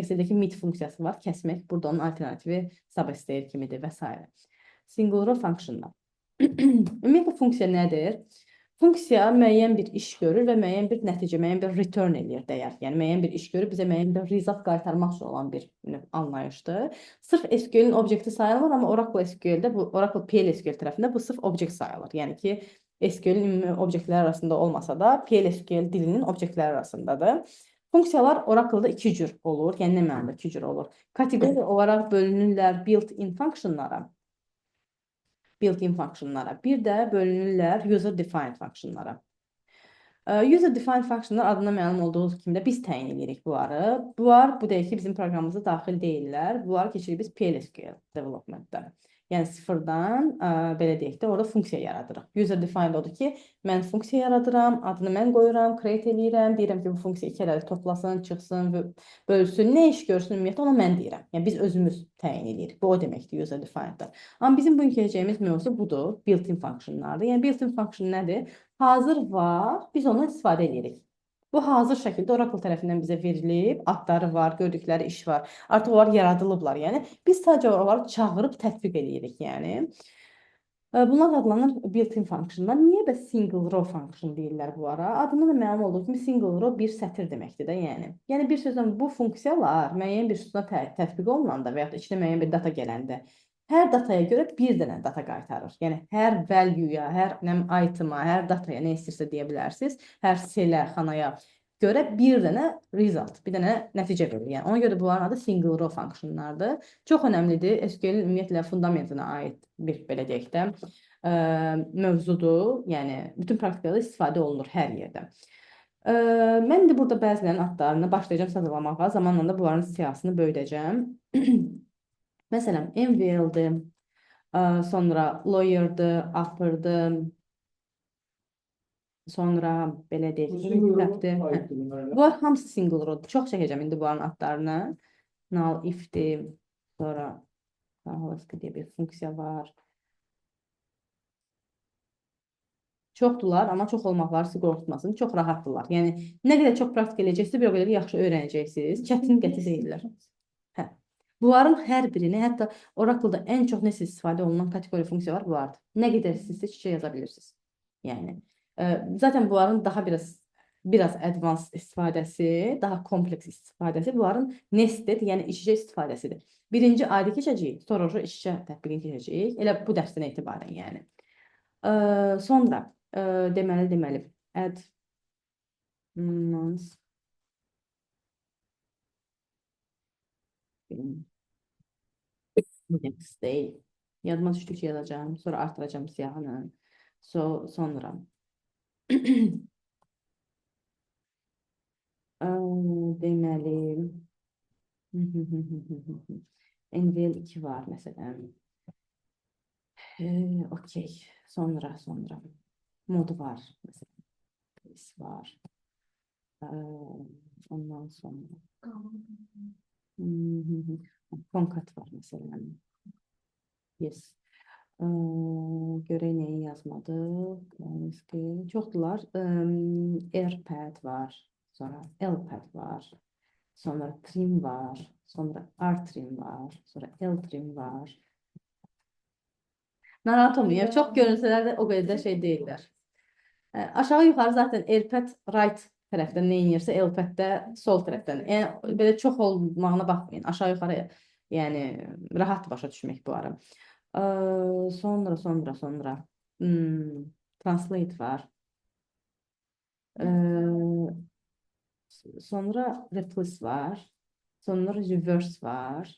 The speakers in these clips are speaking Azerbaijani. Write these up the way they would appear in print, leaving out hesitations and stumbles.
Excel-dəki mid funksiyası var, kəsmək. Burada onun alternativi substr kimidir və s. Single row functionlar. Ümumiyyətlə funksiya nədir? Funksiya müəyyən bir iş görür və müəyyən bir nəticə, müəyyən bir return eləyir dəyər. Yəni müəyyən bir iş görür, bizə müəyyən bir result qaytarmaq üçün olan bir anlayışdır. Sırf SQL-in obyekti sayılmır, amma Oracle SQL-də bu Oracle PL/SQL tərəfində bu sırf obyekt sayılır. Yəni ki, SQL-in ümumi obyektlər arasında olmasa da, PL/SQL dilinin obyektləri arasındadır. Funksiyalar Oracle-da iki cür olur. Yəni nə mənada iki cür olur? Kateqori olaraq bölünürlər built-in functionlara. Bir də bölünürlər user-defined functionlara. User-defined functionlar adına məlum olduğu kimi də biz təyin edirik bunları. Bunlar, bu deyək ki, bizim proqramımıza daxil deyirlər. Bunları keçirik biz PL/SQL development-də. Yəni sıfırdan, belə deyək də, orada funksiya yaradırıq. User-defined odur ki, mən funksiya yaradıram, adını mən qoyuram, create eləyirəm, deyirəm ki, bu funksiya iki ədəd toplasın, çıxsın, bölsün, nə iş görsün, ümumiyyətlə, ona mən deyirəm. Yəni biz özümüz təyin edirik. Bu o deməkdir, user-defined-da. Amma bizim bugün keçəcəyimiz mövzu budur, built-in functionlardır. Yəni built-in function nədir? Hazır var, biz ondan istifadə edirik. Bu hazır şəkildə Oracle tərəfindən bizə verilib, adları var, gördükləri iş var. Artıq onlar yaradılıblar. Yəni biz sadəcə onları çağırıb tətbiq edirik. Yəni bunlar adlanır built-in functionlar. Niyə bəs single row function deyirlər bunlara? Adından da məlum olduğu kimi single row bir sətir deməkdir də, yəni bir sözlə bu funksiyalar müəyyən bir sütuna tətbiq olunanda və ya da içinə müəyyən bir data gələndə hər dataya görə bir dənə data qaytarır. Yəni, hər value-ya, hər item-a, hər dataya, nə istəyirsə deyə bilərsiniz, hər selə, xanaya görə bir dənə result, bir dənə nəticə verir. Yəni, ona görə bunların adı single row functionlardır. Çox önəmlidir. SQL-in ümumiyyətlə fundamentinə aid bir, belə deyək də, mövzudur. Yəni, bütün praktikada istifadə olunur hər yerdə. Mən də burada bəzilərinin adlarını başlayacağım sızalamağa, zamanla da bunların siyasını böyüdəcəm. Məsələn, MVL-dir, sonra lawyer-dır, upper-dır, sonra belə deyək, input-dir. Bunlar hamısı single row-dur. Çox çəkəcəm indi bunların adlarını. Null if-dir, sonra deyə bir funksiya var. Çoxdurlar, amma çox olmaqları sizi qorxutmasın. Çox rahatdırlar. Yəni, nə qədər çox praktik eləyəcəksiniz, bir o qədər yaxşı öyrənəcəksiniz. Çətin qəti deyirlər. Bunların hər birini, hətta Oracle-da ən çox necə istifadə olunan kateqori funksiya var, bunlardır. Nə qədər istəyirsə çiçək yaza bilirsiniz. Yəni, zaten bunların daha biraz advanced istifadəsi, daha kompleks istifadəsi bunların nested, yəni iç-içə istifadəsidir. Birinci adi keçəcəyik, sonra iç-içə tətbiqini keçəcəyik. Elə bu dərsdən etibarən, yəni. Sonra, deməli, add nonce next day. Yadıma düşdü ki, yazacağım. Sonra artıracağım siyahını. Sonra deməli NVL 2 var məsələn. Okey. Sonra mod var məsələn. This var. Ondan sonra concat var məsələn. Yes. Görək nəyi yazmadıq. Çoxdular. Airpad var. Sonra LPad var. Sonra trim var. Sonra R-trim var. Sonra L-trim var. Narahat olmayın. Çox görünsələr də o qədər də şey deyirlər. Aşağı yuxarı zaten Airpad right tərəfdən nə inirsə, LPad də sol tərəfdən. Yəni, belə çox olmağına baxmayın. Aşağı yuxarı, yəni, rahat başa düşmək bu ara. Sonra translate var. Sonra replace var. Sonra reverse var.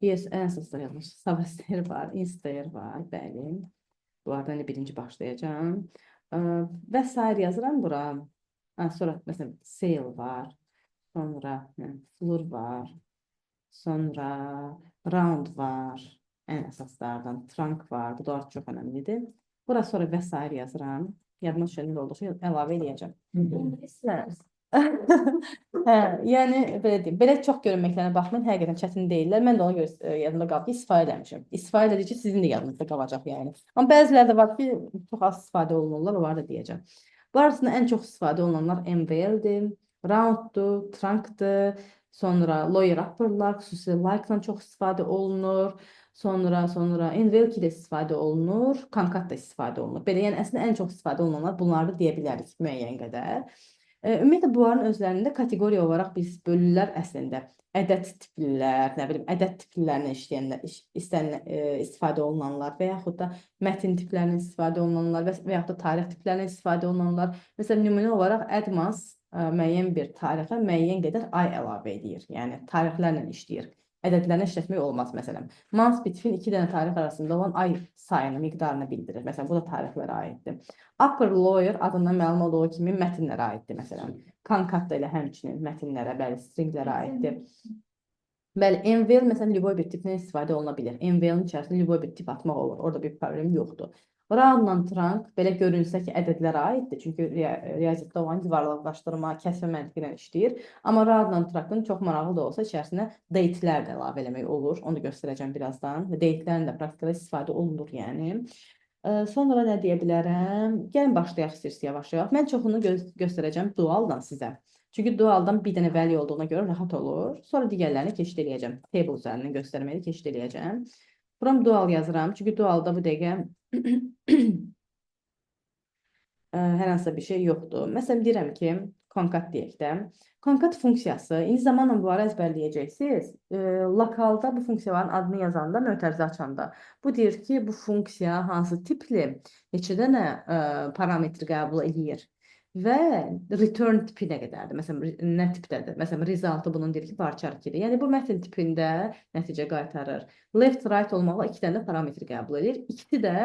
Yes, ən əsasda yazmış. Substr var, instr var, bəli. Bunlardan birinci başlayacağım. Və sair yazıram bura. Sonra, məsələn, sale var. Sonra floor var. Sonra round var. Ən əsaslardan trunk var. Bu da çox önəmlidir. Bura sonra və sair yazıram. Yadıma düşəndə olduqca əlavə eləyəcəm. Yəni, belə deyim. Belə çox görünməklərinə baxmayın, həqiqətən çətin deyirlər. Mən də ona görə yadımda qalıb ki, istifadə eləmişim. İstifadə edici sizin də yadınızda qalacaq, yəni. Amma bəziləri də var ki, çox az istifadə olunurlar, onları da deyəcəm. Bu arasında ən çox istifadə olunanlar MVL-dir, rounddur, trunkdur, sonra lawyer upperlar, xüsusilə like-la çox istifadə olunur. Sonra invalid də istifadə olunur, concat da istifadə olunur. Belə, yəni əslində ən çox istifadə olunanlar bunları deyə bilərik müəyyən qədər. Ümumiyyətlə bunların özlərində kateqoriya olaraq biz bölürlər əslində. Ədəd tiplilər, nə bilim, ədəd tiplərindən istifadə olunanlar və yaxud da mətn tiplərindən istifadə olunanlar və yaxud da tarix tiplərindən istifadə olunanlar. Məsələn, nümunə olaraq Admas müəyyən bir tarixə müəyyən qədər ay əlavə edir. Yəni tarixlərlə işləyir. Ədədlərini işlətmək olmaz məsələn. Month between iki dənə tarix arasında olan ay sayını, miqdarını bildirir. Məsələn, bu da tarixlərə aiddir. Upper lawyer adından məlum olduğu kimi mətnlərə aiddir məsələn. Concat da elə həmçinin mətnlərə, bəli, stringlərə aiddir. Bəli, envel məsələn liboy bir tipdən istifadə oluna bilər. Envelin içərisində liboy bir tip atmaq olur. Orada bir problem yoxdur. Roundla trunk belə görünsə ki, ədədlərə aiddir. Çünki riyaziyyatda olan yuvarlaqlaşdırma, kəsmə məntiqi ilə işləyir. Amma roundla trunkın çox maraqlı da olsa içərisinə date'lər də əlavə eləmək olur. Onu da göstərəcəm birazdan. Və date'lərin də praktikada istifadə olunur yəni. Sonra nə deyə bilərəm? Gəlin başlayaq istəyirsiniz yavaş-yavaş. Mən çoxunu göstərəcəm dualdan sizə. Çünki dualdan bir dənə value olduğuna görə rahat olur. Sonra digərlərini keçid eləyəcəm. Table üzərindən göstərməyi keçid eləyəcəm. Buram dual yazıram. Çünki dualda bu dəqiqə hər hansısa bir şey yoxdur. Məsələn, deyirəm ki, concat deyək də. Concat funksiyası, indi zamanla bunları əzbərləyəcəksiniz. Lokalda bu funksiyaların adını yazanda, mötərizə açanda. Bu deyir ki, bu funksiya hansı tipli, neçə dənə parametri qəbul edir və return tipi nə qədərdir? Məsələn, nə tipdədir? Məsələn, resultı bunun deyir ki, varchar 2-dir. Yəni, bu mətn tipində nəticə qaytarır. Left, right olmaqla 2 dənə parametri qəbul edir. İkisi də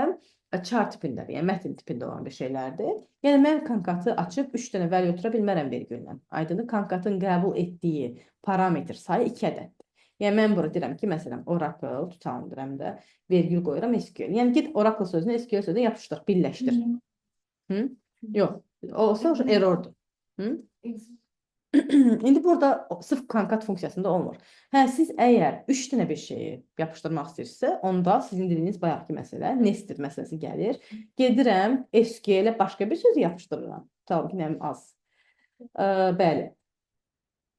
char tipindədir, yəni mətn tipində olan bir şeylərdir. Yəni, mən konkatı açıb 3 dənə value otura bilmərəm vergüllə. Aydındır, konkatın qəbul etdiyi parametr sayı 2 ədəddir. Yəni, mən burada deyirəm ki, məsələn, Oracle, tutalım deyirəm də, vergül qoyuram SQL. Yəni, git Oracle sözünü SQL sözünü yapışdır, birləşdir. Yox, olsa errordur. İndi burada sırf konkat funksiyasında olmur. Hə, siz əgər 3 dənə bir şeyi yapışdırmaq istəyirsə, onda sizin dediyiniz bayaqki məsələ, nested məsələsi gəlir. Gedirəm, SQL-ə başqa bir sözü yapışdırıram. Tamam ki, nəyim az. Bəli.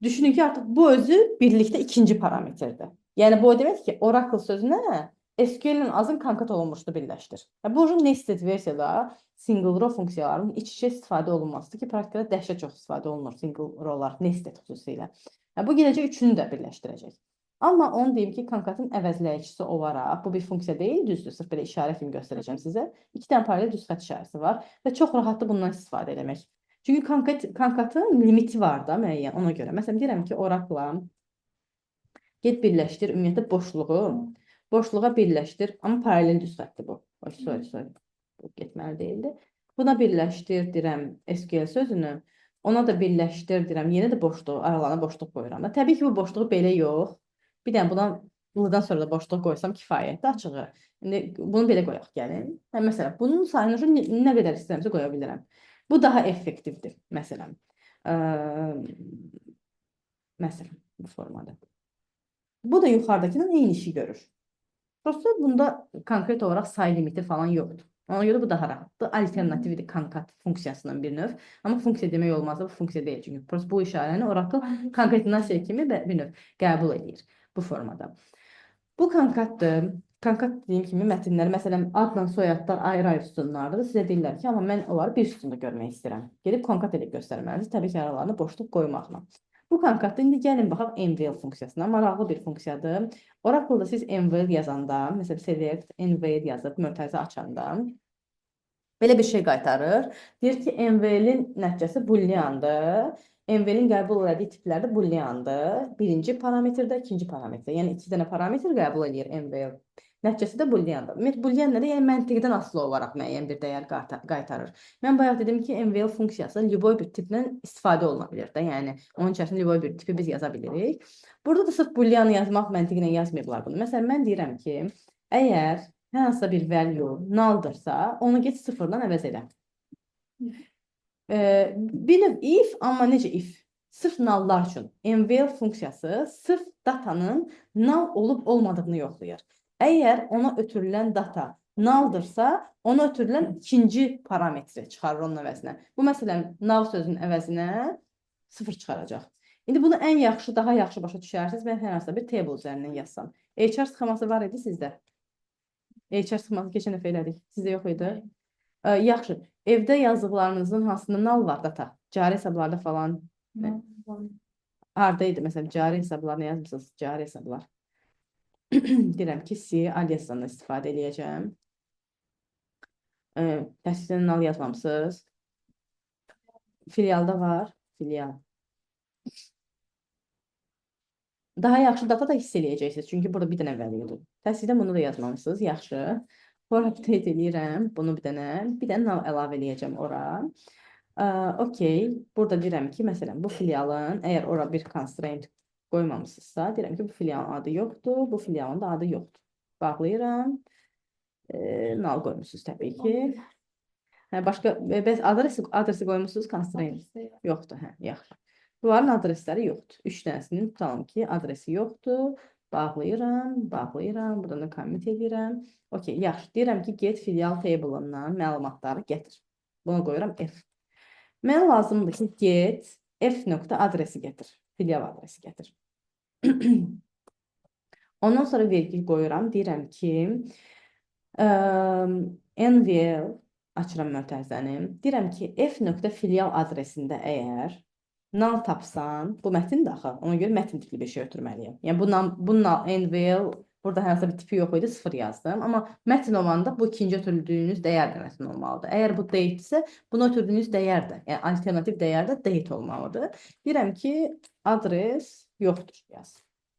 Düşünün ki, artıq bu özü birlikdə ikinci parametrdir. Yəni, bu o demək ki, Oracle sözünə SQL-in azın konkat olunmuşdu birləşdir. Bu nested versiyada single row funksiyalarının iç-içə istifadə olunmasıdır ki, praktikada dəhşət çox istifadə olunur single rowlar, nested xüsusilə. Bu gələcək üçünü də birləşdirəcək. Amma onu deyim ki, konkatın əvəzləyicisi olaraq, bu bir funksiya deyil, düzdür, sırf belə işarə kimi göstərəcəm sizə. 2 dənə paralel düz xətt işarəsi var və çox rahatdır bundan istifadə eləmək. Çünki konkatın limiti var da müəyyən ona görə. Məsələn, deyirəm ki, Oracle-a get birləşdir, ümumiyyətlə boşluğa birləşdir, amma paralel düz xəttdir bu. Sorry. Bu getməli deyildi. Buna birləşdir, deyirəm, SQL sözünü. Ona da birləşdir, deyirəm, yenə də boşluq, aralarına boşluq qoyuram. Təbii ki, bu boşluğu belə yox. Bir dənə bundan sonra da boşluq qoysam kifayətdir açığı. İndi bunu belə qoyaq gəlin. Məsələn, bunun sayını nə qədər istəyirəmsə qoya bilirəm. Bu daha effektivdir, məsələn. Məsələn, bu formada. Bu da yuxarıdakından eyni işi görür. Prosta bunda konkret olaraq say limiti falan yoxdur. Ona görə bu daha rahatdır. Alternativdir konkat funksiyasının bir növ. Amma funksiya demək olmaz da bu funksiya deyil. Çünki prosta bu işarəni Oracle konkretinasiya kimi bir növ qəbul edir bu formada. Bu konkatdır. Konkat dediyim kimi mətnlər, məsələn, adla soyadlar ayrı-ayrı sütunlardır. Sizə deyirlər ki, amma mən onları bir sütunda görmək istəyirəm. Gedib konkat edib göstərməlisiniz. Təbii ki, aralarına boşluq qoymaqla. Bu konkatda indi gəlin baxaq envel funksiyasına. Maraqlı bir funksiyadır. Oracle-da siz envel yazanda, məsələn, select, envel yazıb mötərizə açanda belə bir şey qaytarır. Deyir ki, envelin nəticəsi booleandır. Envelin qəbul elədiyi tiplər də booleandır. Birinci parametrdə, ikinci parametrdə. Yəni, 2 dənə parametr qəbul edir envel. Nəticəsi də booleandır. Boolean nədir? Yəni, məntiqdən asılı olaraq müəyyən bir dəyər qaytarır. Mən bayaq dedim ki, envel funksiyası liboy bir tiplə istifadə oluna bilir də. Yəni, onun içərisində liboy bir tipi biz yaza bilirik. Burada da sırf booleanı yazmaq məntiqlə yazmayıblar bunu. Məsələn, mən deyirəm ki, əgər hər hansısa bir value null-dırsa, onu get sıfırdan əvəz elə. Bir növ if, amma necə if? Sırf nulllar üçün. Envel funksiyası sırf datanın null olub olmadığını yoxlayır. Əgər ona ötürülən data null-dırsa, ona ötürülən ikinci parametri çıxarır onun əvəzinə. Bu, məsələn, null sözünün əvəzinə sıfır çıxaracaq. İndi bunu ən yaxşı, daha yaxşı başa düşərsiniz. Mən hər hansısa bir table üzərindən yazsam. HR sıxaması var idi sizdə. HR sıxaması keçən dəfə elədik. Sizdə yox idi. Yaxşı. Evdə yazdıqlarınızın hansında nal var data? Cari hesablarda falan. Harda idi? Məsələn, cari hesablarını yazmısınız. Cari hesablar. Deyirəm ki, C aliasından istifadə edəcəm. Təsdiqdən nal yazmamısınız. Filialda var. Filial. Daha yaxşı data da hiss eləyəcəksiniz. Çünki burada bir dənə value-dur. Təsdiqdən bunu da yazmamışsınız. Yaxşı. For update eləyirəm. Bunu bir dənə nal əlavə eləyəcəm ora. Okey. Burada deyirəm ki, məsələn, bu filialın, əgər ora bir constraint qoymamısınızsa, deyirəm ki, bu filialın adı yoxdur, bu filialın da adı yoxdur. Bağlayıram. Nal qoymuşsunuz təbii ki. Başqa, bəs adresi qoymuşsunuz, constraint yoxdur. Yaxşı. Bunların adresləri yoxdur. 3 dənəsinin tutalım ki, adresi yoxdur. Bağlayıram. Buradan da commit edirəm. Okey, yaxşı. Deyirəm ki, get filial table-ından məlumatları gətir. Buna qoyuram F. Mənə lazımdır ki, get f.adresi gətir. Filial adresi gətir. Ondan sonra vergül qoyuram. Deyirəm ki, NVL açıram mötərizəni. Deyirəm ki, f.filial adresində əgər nal tapsam, bu mətindir axı. Ona görə mətin tipli bir şey ötürməliyəm. Yəni bu NVL burada hər hansı bir tipi yox idi, 0 yazdım. Amma mətin olanda bu ikinci ötürdüyünüz dəyər də mətin olmalıdır. Əgər bu date isə bunu ötürdüyünüz dəyər də, yəni alternativ dəyər də date olmalıdır. Deyirəm ki, adres yoxdur yaz.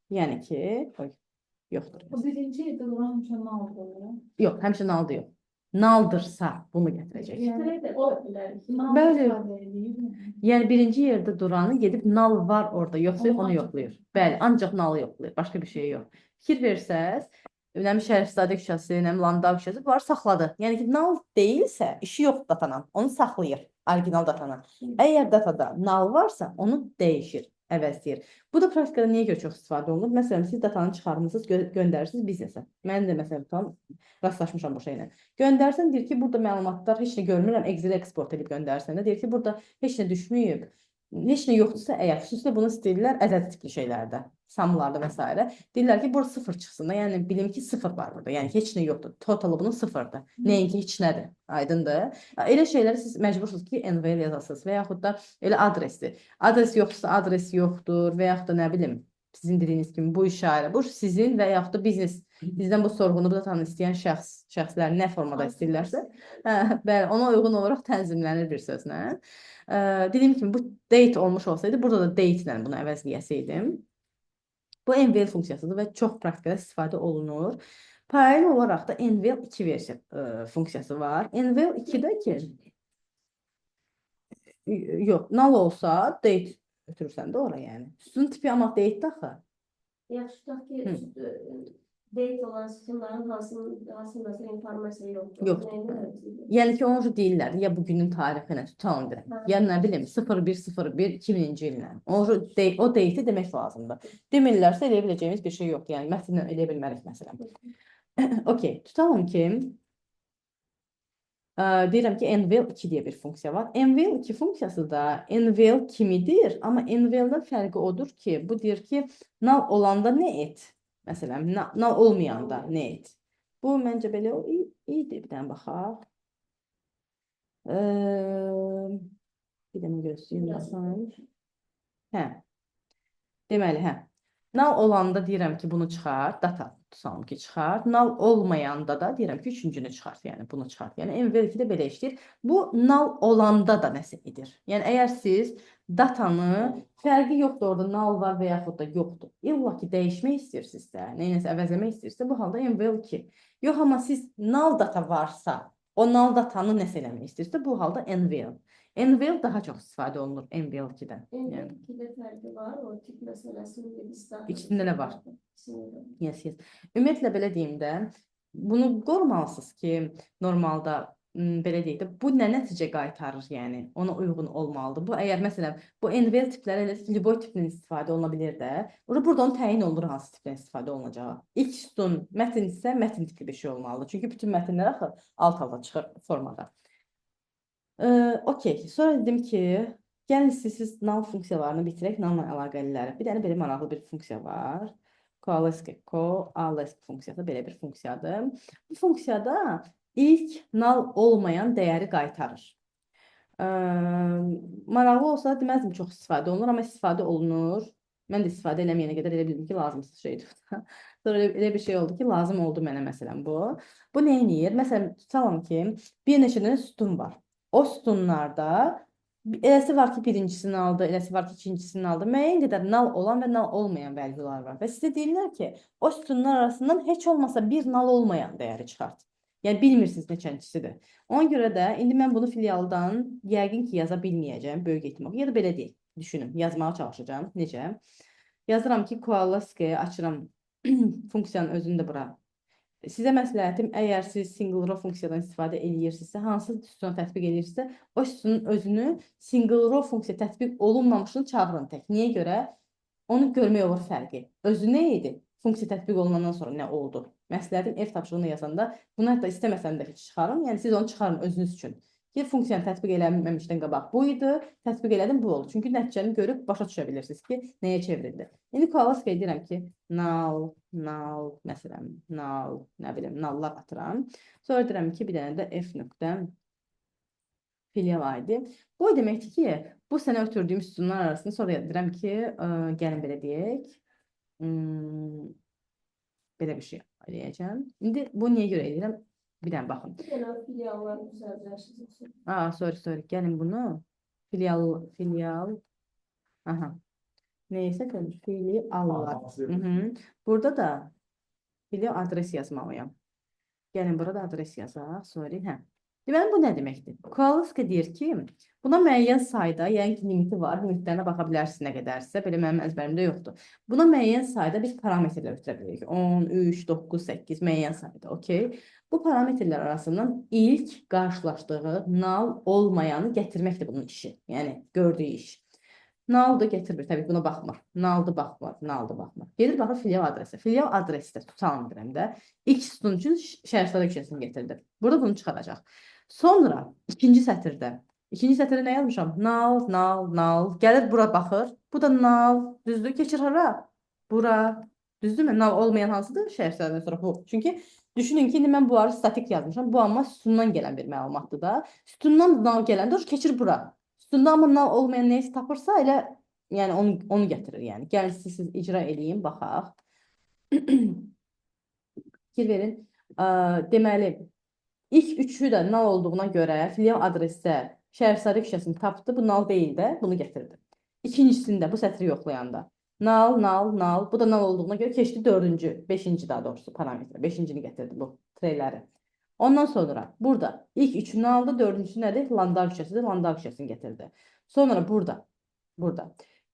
Yəni ki, yoxdur. O birinci yerdə duran həmişə naldır. Yox, həmişə naldır yox. Naldırsa bunu gətirəcək. Bəli. Yəni birinci yerdə duranı gedib nal var orada, yoxsa yox, onu yoxlayır. Bəli, ancaq nalı yoxlayır, başqa bir şey yox. Fikir versəz, nəm Şərifzadə küçəsi, nəm Landau küçəsi var saxladı. Yəni ki, nal deyilsə, işi yox datanan, onu saxlayır, orijinal datanan. Əgər datada nal varsa, onu dəyişir, əvəzləyir. Bu da praktikada niyə görə çox istifadə olunur? Məsələn, siz datanı çıxarmısınız, göndərirsiniz biznesə. Mən də məsələn tam rastlaşmışam bu şeylə. Göndərsən deyir ki, burada məlumatlar heç nə görmürəm, Excel export edib göndərsən də deyir ki, burada heç nə düşməyib. Heç nə yoxdursa, əgər xüsusilə bunu istəyirlər ədəd tipli şeylərdə, samlarda və s. Deyirlər ki, burada 0 çıxsın da, yəni bilim ki, 0 var burada, yəni heç nə yoxdur. Totalı bunun 0-dır. Nəinki heç nədir. Aydındır. Elə şeyləri siz məcbursunuz ki, NVL yazasınız və yaxud da elə adresdir. Adres yoxsa adres yoxdur və yaxud da nə bilim, sizin dediyiniz kimi bu işarə, bu sizin və yaxud da biznes, bizdən bu sorğunu bu datanı istəyən şəxslər nə formada istəyirlərsə, bəli, ona uyğun olaraq tənzimlənir bir sözlə. Dediyim kimi, bu date olmuş olsaydı, burada da date ilə bunu əvəzləyəsiydim. Bu NVL funksiyasıdır və çox praktikada istifadə olunur. Paralel olaraq da NVL 2 versiya funksiyası var. NVL 2-də ki, yox, null olsa date ötürürsən də ora yəni. Sütun tipi amma date-də axı. Yaxşı, tutaq ki, date olan sütunların hansında informasiya yoxdur. Yoxdur. Yəni ki, onu deyirlər, ya bugünün tarixinə tutalım deyirəm. Ya nə bilim, 01/01/2000-ci illə. O date-i demək lazımdır. Demirlərsə eləyə biləcəyimiz bir şey yoxdur. Yəni mətnlə eləyə bilmərik məsələn. Okey, tutalım ki, deyirəm ki, NVL 2 deyə bir funksiya var. NVL 2 funksiyası da NVL kimidir, amma NVL-dən fərqi odur ki, bu deyir ki, null olanda nə et? Məsələn, null olmayanda nə et? Bu məncə belə iyidir, bir dənə baxaq. Bir dənə gözləyim. Deməli, null olanda deyirəm ki, bunu çıxart, data tutalım ki, çıxart. Null olmayanda da deyirəm ki, üçüncünü çıxart, yəni bunu çıxart. Yəni NVL2-də belə işləyir. Bu null olanda da nəsə edir. Yəni əgər siz datanı, fərqi yoxdur orada null var və yaxud da yoxdur. İlla ki, dəyişmək istəyirsinizsə, neyinəsə əvəzləmək istəyirsinizsə, bu halda NVL2. Yox, amma siz null data varsa, o null datanı nəsə eləmək istəyirsinizsə, bu halda NVL. NVL daha çox istifadə olunur NVL2-dən. NVL2-də fərqi var, o tip məsələsində İkisində də var. Yes. Ümumiyyətlə belə deyim də, bunu qorumalısınız ki, normalda belə deyək də, bu nə nəticə qaytarır, yəni ona uyğun olmalıdır. Bu əgər məsələn, bu NVL tipləri elə Liboy tipinin istifadə oluna bilər də, burada onu təyin olunur hansı tipdən istifadə olunacağı. İlk sütun mətn isə mətn tipli bir şey olmalıdır. Çünki bütün mətnlər axı alt-alta çıxır formada. Okey, sonra dedim ki, Gəlin siz null funksiyalarını bitirək, nulla əlaqəliləri. Bir dənə belə maraqlı bir funksiya var. Coalesce funksiyası belə bir funksiyadır. Bu funksiyada ilk null olmayan dəyəri qaytarır. Maraqlı olsa deməzdim çox istifadə olunur, amma istifadə olunur. Mən də istifadə eləməyənə qədər elə bildim ki, lazımsız şeydir. Sonra elə bir şey oldu ki, lazım oldu mənə məsələn bu. Bu nə edir? Məsələn, tutalım ki, bir neçə dənə sütun var. O sütunlarda eləsi var ki, birincisini aldı, eləsi var ki, ikincisini aldı. Müəyyən qədər null olan və null olmayan vəlvülər var. Və sizə deyirlər ki, o sütunlar arasından heç olmasa bir null olmayan dəyəri çıxart. Yəni bilmirsiniz neçəncisidir. Ona görə də indi mən bunu filialdan yəqin ki, yaza bilməyəcəm, böyük ehtimal. Ya da belə deyil. Düşünün, yazmağa çalışacağım. Necə? Yazıram ki, Coalesce açıram funksiyanın özünü də bura. Sizə məsləhətim, əgər siz single row funksiyadan istifadə edirsinizsə, hansı sütuna tətbiq edirsinizsə, o sütunun özünü single row funksiya tətbiq olunmamışını çağırın tək. Niyə görə? Onu görmək olur fərqi. Özü nə idi? Funksiya tətbiq olunandan sonra nə oldu? Məsləhətim ev tapşırığını yazanda bunu hətta istəməsəm də heç çıxarın. Yəni siz onu çıxarın özünüz üçün. Ki funksiyanı tətbiq eləməmişdən qabaq bu idi, tətbiq elədim bu oldu. Çünki nəticəni görüb başa düşə bilirsiniz ki, nəyə çevrildi. İndi Coalesce deyirəm ki, null, məsələn, null, nə bilim, nulllar atıram. Sonra deyirəm ki, bir dənə də f nöqtə filial ID. Bu deməkdir ki, bu sənə ötürdüyüm sütunlar arasında sonra deyirəm ki, gəlin belə deyək. Belə bir şey eləyəcəm. İndi bu niyə görə edirəm? Bir dənə baxın. Bir dənə filiallar düzəldəcəksiniz. Sorry. Gəlin bunu filial. Aha. Neysə görmüş. Filiallar. Burada da filial adres yazmalıyam. Gəlin burada adres yazaq. Sorry. Deməli, bu nə deməkdir? Coalesce deyir ki, buna müəyyən sayda, yəni ki, limiti var. Limitlərinə baxa bilərsiniz nə qədərsə. Belə mənim əzbərimdə yoxdur. Buna müəyyən sayda biz parametrlər ötürə bilirik. 10, 3, 9, 8 müəyyən sayda. Okay. Bu parametrlər arasından ilk qarşılaşdığı null olmayanı gətirməkdir bunun işi. Yəni, gördüyü iş. Null'dır gətirmir. Təbii buna baxmır. Null'dır baxmır. Gedir baxır filial adresi. Filial adresi də tutalım deyirəm də. X sütun üçün şərtlər köşəsini gətirdi. Burada bunu çıxaracaq. Sonra ikinci sətirdə nə yazmışam? Null. Gəlir bura baxır. Bu da null. Düzdür? Keçir hara? Bura. Düzdürmü? Null olmayan hansıdır? Şərtlərdən sonra bu. Çünki düşünün ki, indi mən bunları statik yazmışam. Bu amma sütundan gələn bir məlumatdır da. Sütundan null gələndə keçir bura. Sütunda amma null olmayan neysə tapırsa elə yəni onu gətirir yəni. Gəlin siz icra eləyin, baxaq. Fikir verin. Deməli, ilk üçü də null olduğuna görə filial adresdə şərhsarı kişəsini tapdı. Bu null deyil də, bunu gətirdi. İkincisində bu sətri yoxlayanda null. Bu da null olduğuna görə keçdi dördüncü, beşinci daha doğrusu parametrə. Beşincini gətirdi bu treyləri. Ondan sonra burada ilk üçünü aldı, dördüncüsü nədir? Landau küçəsidir, Landau küçəsini gətirdi. Sonra burada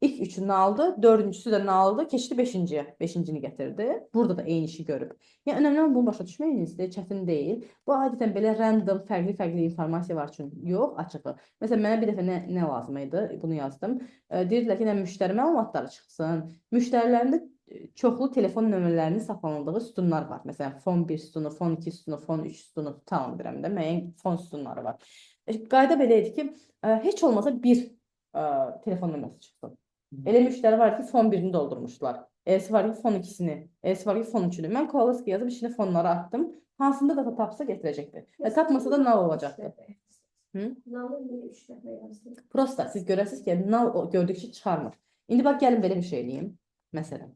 ilk üçünü aldı, dördüncüsü də nə aldı? Keçdi beşinciyə, beşincini gətirdi. Burada da eyni işi görüb. Yəni, önəmli olan bunu başa düşməyinizdir, çətin deyil. Bu, adətən belə random, fərqli informasiya var üçün yox, açıqı. Məsələn, mənə bir dəfə nə lazım idi? Bunu yazdım. Deyirdilər ki, müştəri məlumatları çıxsın. Müştərilərində çoxlu telefon nömrələrinin saxlanıldığı sütunlar var. Məsələn, fon 1 sütunu, fon 2 sütunu, fon 3 sütunu tamam deyirəm də, müəyyən fon sütunları var. Qayda belə idi ki, heç olmasa bir telefon nömrəsi çıxsın. Elə müştəri var ki, fon 1-ni doldurmuşlar. Elsi var ki, fon 2-sini, elsi var ki, fon 3-ünü. Mən Coalesce yazıb içində fonları atdım. Hansında da tapsa gətirəcəkdir. Tapmasa da null olacaqdır. Null'ı 3 dəfə yazdım. Prosta siz görəsiniz ki, null gördükçə çıxarmır. İndi bax, gəlin belə bir şey eləyim. Məsələn.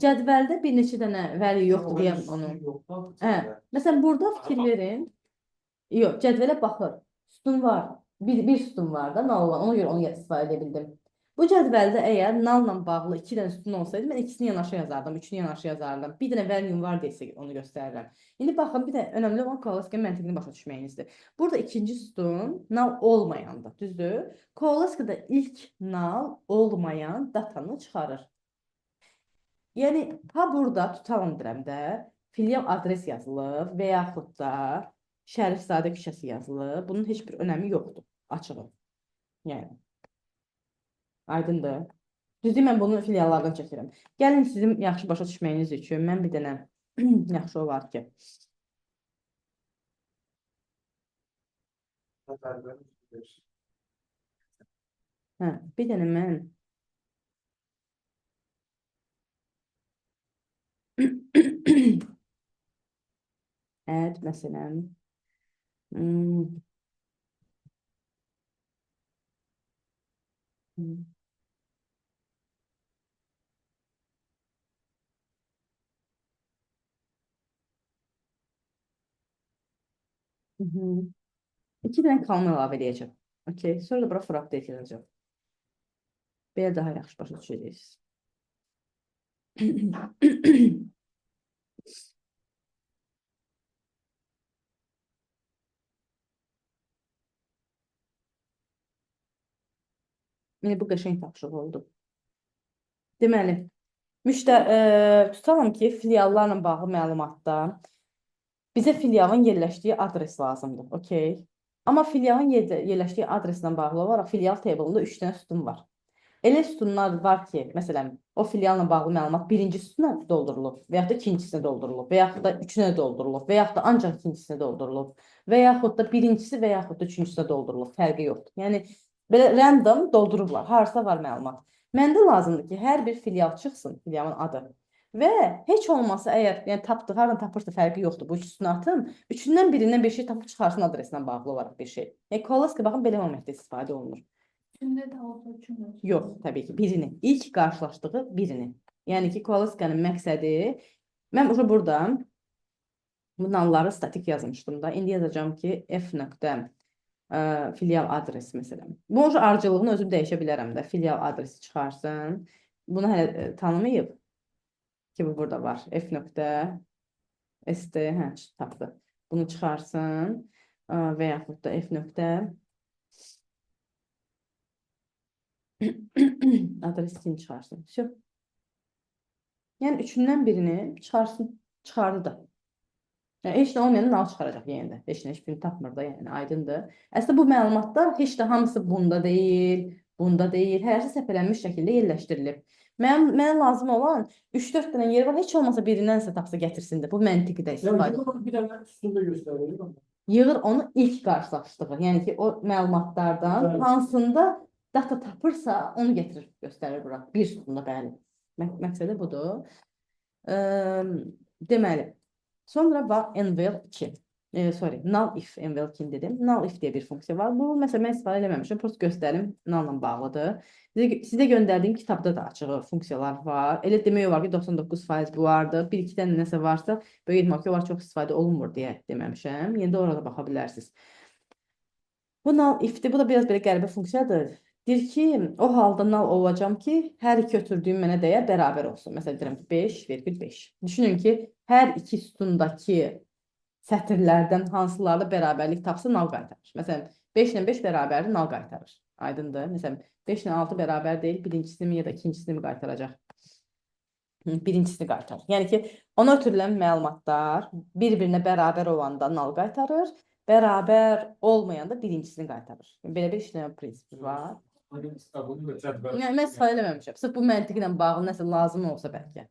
Cədvəldə bir neçə dənə vəli yoxdur deyəm onu. Məsələn, burada fikir verin. Yox, cədvələ baxır. Sütun var. Bir sütun var da, null olan. Ona görə onu istifadə edə bildim. Bu cədvəldə əgər nulla bağlı 2 dənə sütun olsaydı, mən ikisini yanaşı yazardım, 3-ünü yanaşı yazardım. Bir dənə value var desə onu göstərirəm. İndi baxın, bir də önəmli olan Coalesce məntiqini başa düşməyinizdir. Burada ikinci sütun null olmayandır, düzdür? Coalesce'da ilk null olmayan datanı çıxarır. Yəni, burada tutalım deyirəm də, filial adres yazılıb və yaxud da Şərifzadə küçəsi yazılıb. Bunun heç bir önəmi yoxdur, açığı. Yəni. Aydındır. Düzdür, mən bunu filiallardan çəkirəm. Gəlin sizin yaxşı başa düşməyiniz üçün mən bir dənə yaxşı o var ki. Hə, bir dənə mən add məsələn hmm, hmm, mhm. İki dənə kolon əlavə edəcəm. Okay, sonra da bura for update yazacağım. Belə daha yaxşı başa düşəcəksiniz. Yəni bu qəşəng tapşırıq oldu. Deməli, tutalım ki, filiallarla bağlı məlumatda bizə filialın yerləşdiyi adres lazımdır. Okay. Amma filialın yerləşdiyi adreslə bağlı olaraq filial table'ında 3 dənə sütun var. Elə sütunlar var ki, məsələn, o filialla bağlı məlumat birinci sütuna doldurulub və yaxud da ikincisinə doldurulub və yaxud da üçünə doldurulub və yaxud da ancaq ikincisinə doldurulub və yaxud da birincisi və yaxud da üçüncüsünə doldurulub. Fərqi yoxdur. Yəni, belə random doldurublar. Harsa var məlumat. Məndə lazımdır ki, hər bir filial çıxsın, filialın adı. Və heç olmasa əgər, yəni tapdıq, haradan tapırsa fərqi yoxdur. Bu üstünə atım, üçündən birindən bir şey tapıb çıxarsın adresindən bağlı olaraq bir şey. Yəni, Kolaska baxın, belə momentdə istifadə olunur. Üçündə də olsa üçündə. Yox, təbii ki, birini. İlk qarşılaşdığı birini. Yəni ki, Kolaskanın məqsədi, mən burada bu nalları statik yazmışdım da. İndi yazacağım ki, f nöqtə filial adresi məsələn. Bu ardıcıllığını özüm dəyişə bilərəm də. Filial adresi çıxarsın. Bunu hələ tanımayıb ki, bu burada var. F nöqtə st, hə, tapdı. Bunu çıxarsın və yaxud da f nöqtə adresini çıxarsın. Все. Yəni üçündən birini çıxarsın, çıxardı da. Yəni, heç nə olmayan nal çıxaracaq yenə də. Heç nə, heç birini tapmır da, yəni aydındır. Əslində bu məlumatlar heç də hamısı bunda deyil, bunda deyil. Hərəsi səpələnmiş şəkildə yerləşdirilib. Mənə lazım olan 3-4 dənə yer var. Heç olmasa birindən tapsa gətirsin də. Bu məntiqdə istifadə. Bir dənə üstündə göstərir. Yığır onu ilk qarşılaşdığı. Yəni ki, o məlumatlardan hansında data tapırsa onu gətirir, göstərir bura. Bir sütunda, bəli. Məqsədi budur. Deməli, sonra var envel 2. Null if envel 2 dedim. Null if deyə bir funksiya var. Bu, məsələn, mən istifadə eləməmişəm. Prosta göstərim, nulla bağlıdır. Sizə göndərdiyim kitabda da açığı funksiyalar var. Elə demək olar ki, 99% bu vardır. Bir-iki dənə nəsə varsa, böyük ehtimal ki, onlar çox istifadə olunmur deyə deməmişəm. Yeni də orada baxa bilərsiniz. Bu null if-dir. Bu da biraz belə qəribə funksiyadır. Deyir ki, o halda null olacam ki, hər iki ötürdüyüm mənə dəyər bərabər olsun. Məsələn, deyirəm ki, 5,5. Düşünün ki, hər iki sütundakı sətirlərdən hansılarda bərabərlik tapsa null qaytarır. Məsələn, 5 ilə 5 bərabərdir, null qaytarır. Aydındır. Məsələn, 5 ilə 6 bərabər deyil, birincisini mi ya da ikincisini mi qaytaracaq? Birincisini qaytarır. Yəni ki, ona ötürülən məlumatlar bir-birinə bərabər olanda null qaytarır, bərabər olmayanda birincisini qaytarır. Belə bir işləm prinsipi var. Yəni, mən istifadə eləməmişəm. Sırf bu məntiqlə bağlı nəsə lazım olsa bəlkə.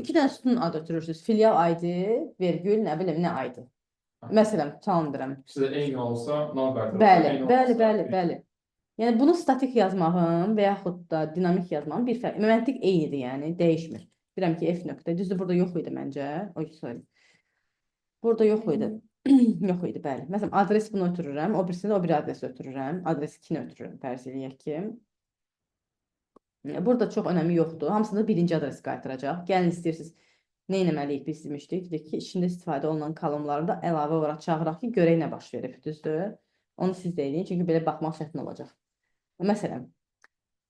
İki dənə sütun adı ötürürsünüz. Filial ID, vergül, nə bilim, nə ID. Məsələn, tanıdıram. İkisi də eyni olsa, null qaytarır. Bəli. Yəni, bunu statik yazmağın və yaxud da dinamik yazmağın bir fərq. Məntiq eynidir, yəni, dəyişmir. Bilirəm ki, f nöqtə. Düzdür, burada yox idi məncə. Burada yox idi. Yox idi, bəli. Məsələn, adres bunu ötürürəm. O birisini o bir adresi ötürürəm. Adres 2-ni ötürürəm, fərz eləyək ki. Burada çox önəmi yoxdur. Hamısında birinci adresi qaytaracaq. Gəlin, istəyirsiniz, nə etməliyik biz demişdik? Dedik ki, içində istifadə olunan kolonlarda əlavə olaraq çağıraq ki, görək nə baş verib, düzdür? Onu siz də eləyin, çünki belə baxmaq çətin olacaq. Məsələn,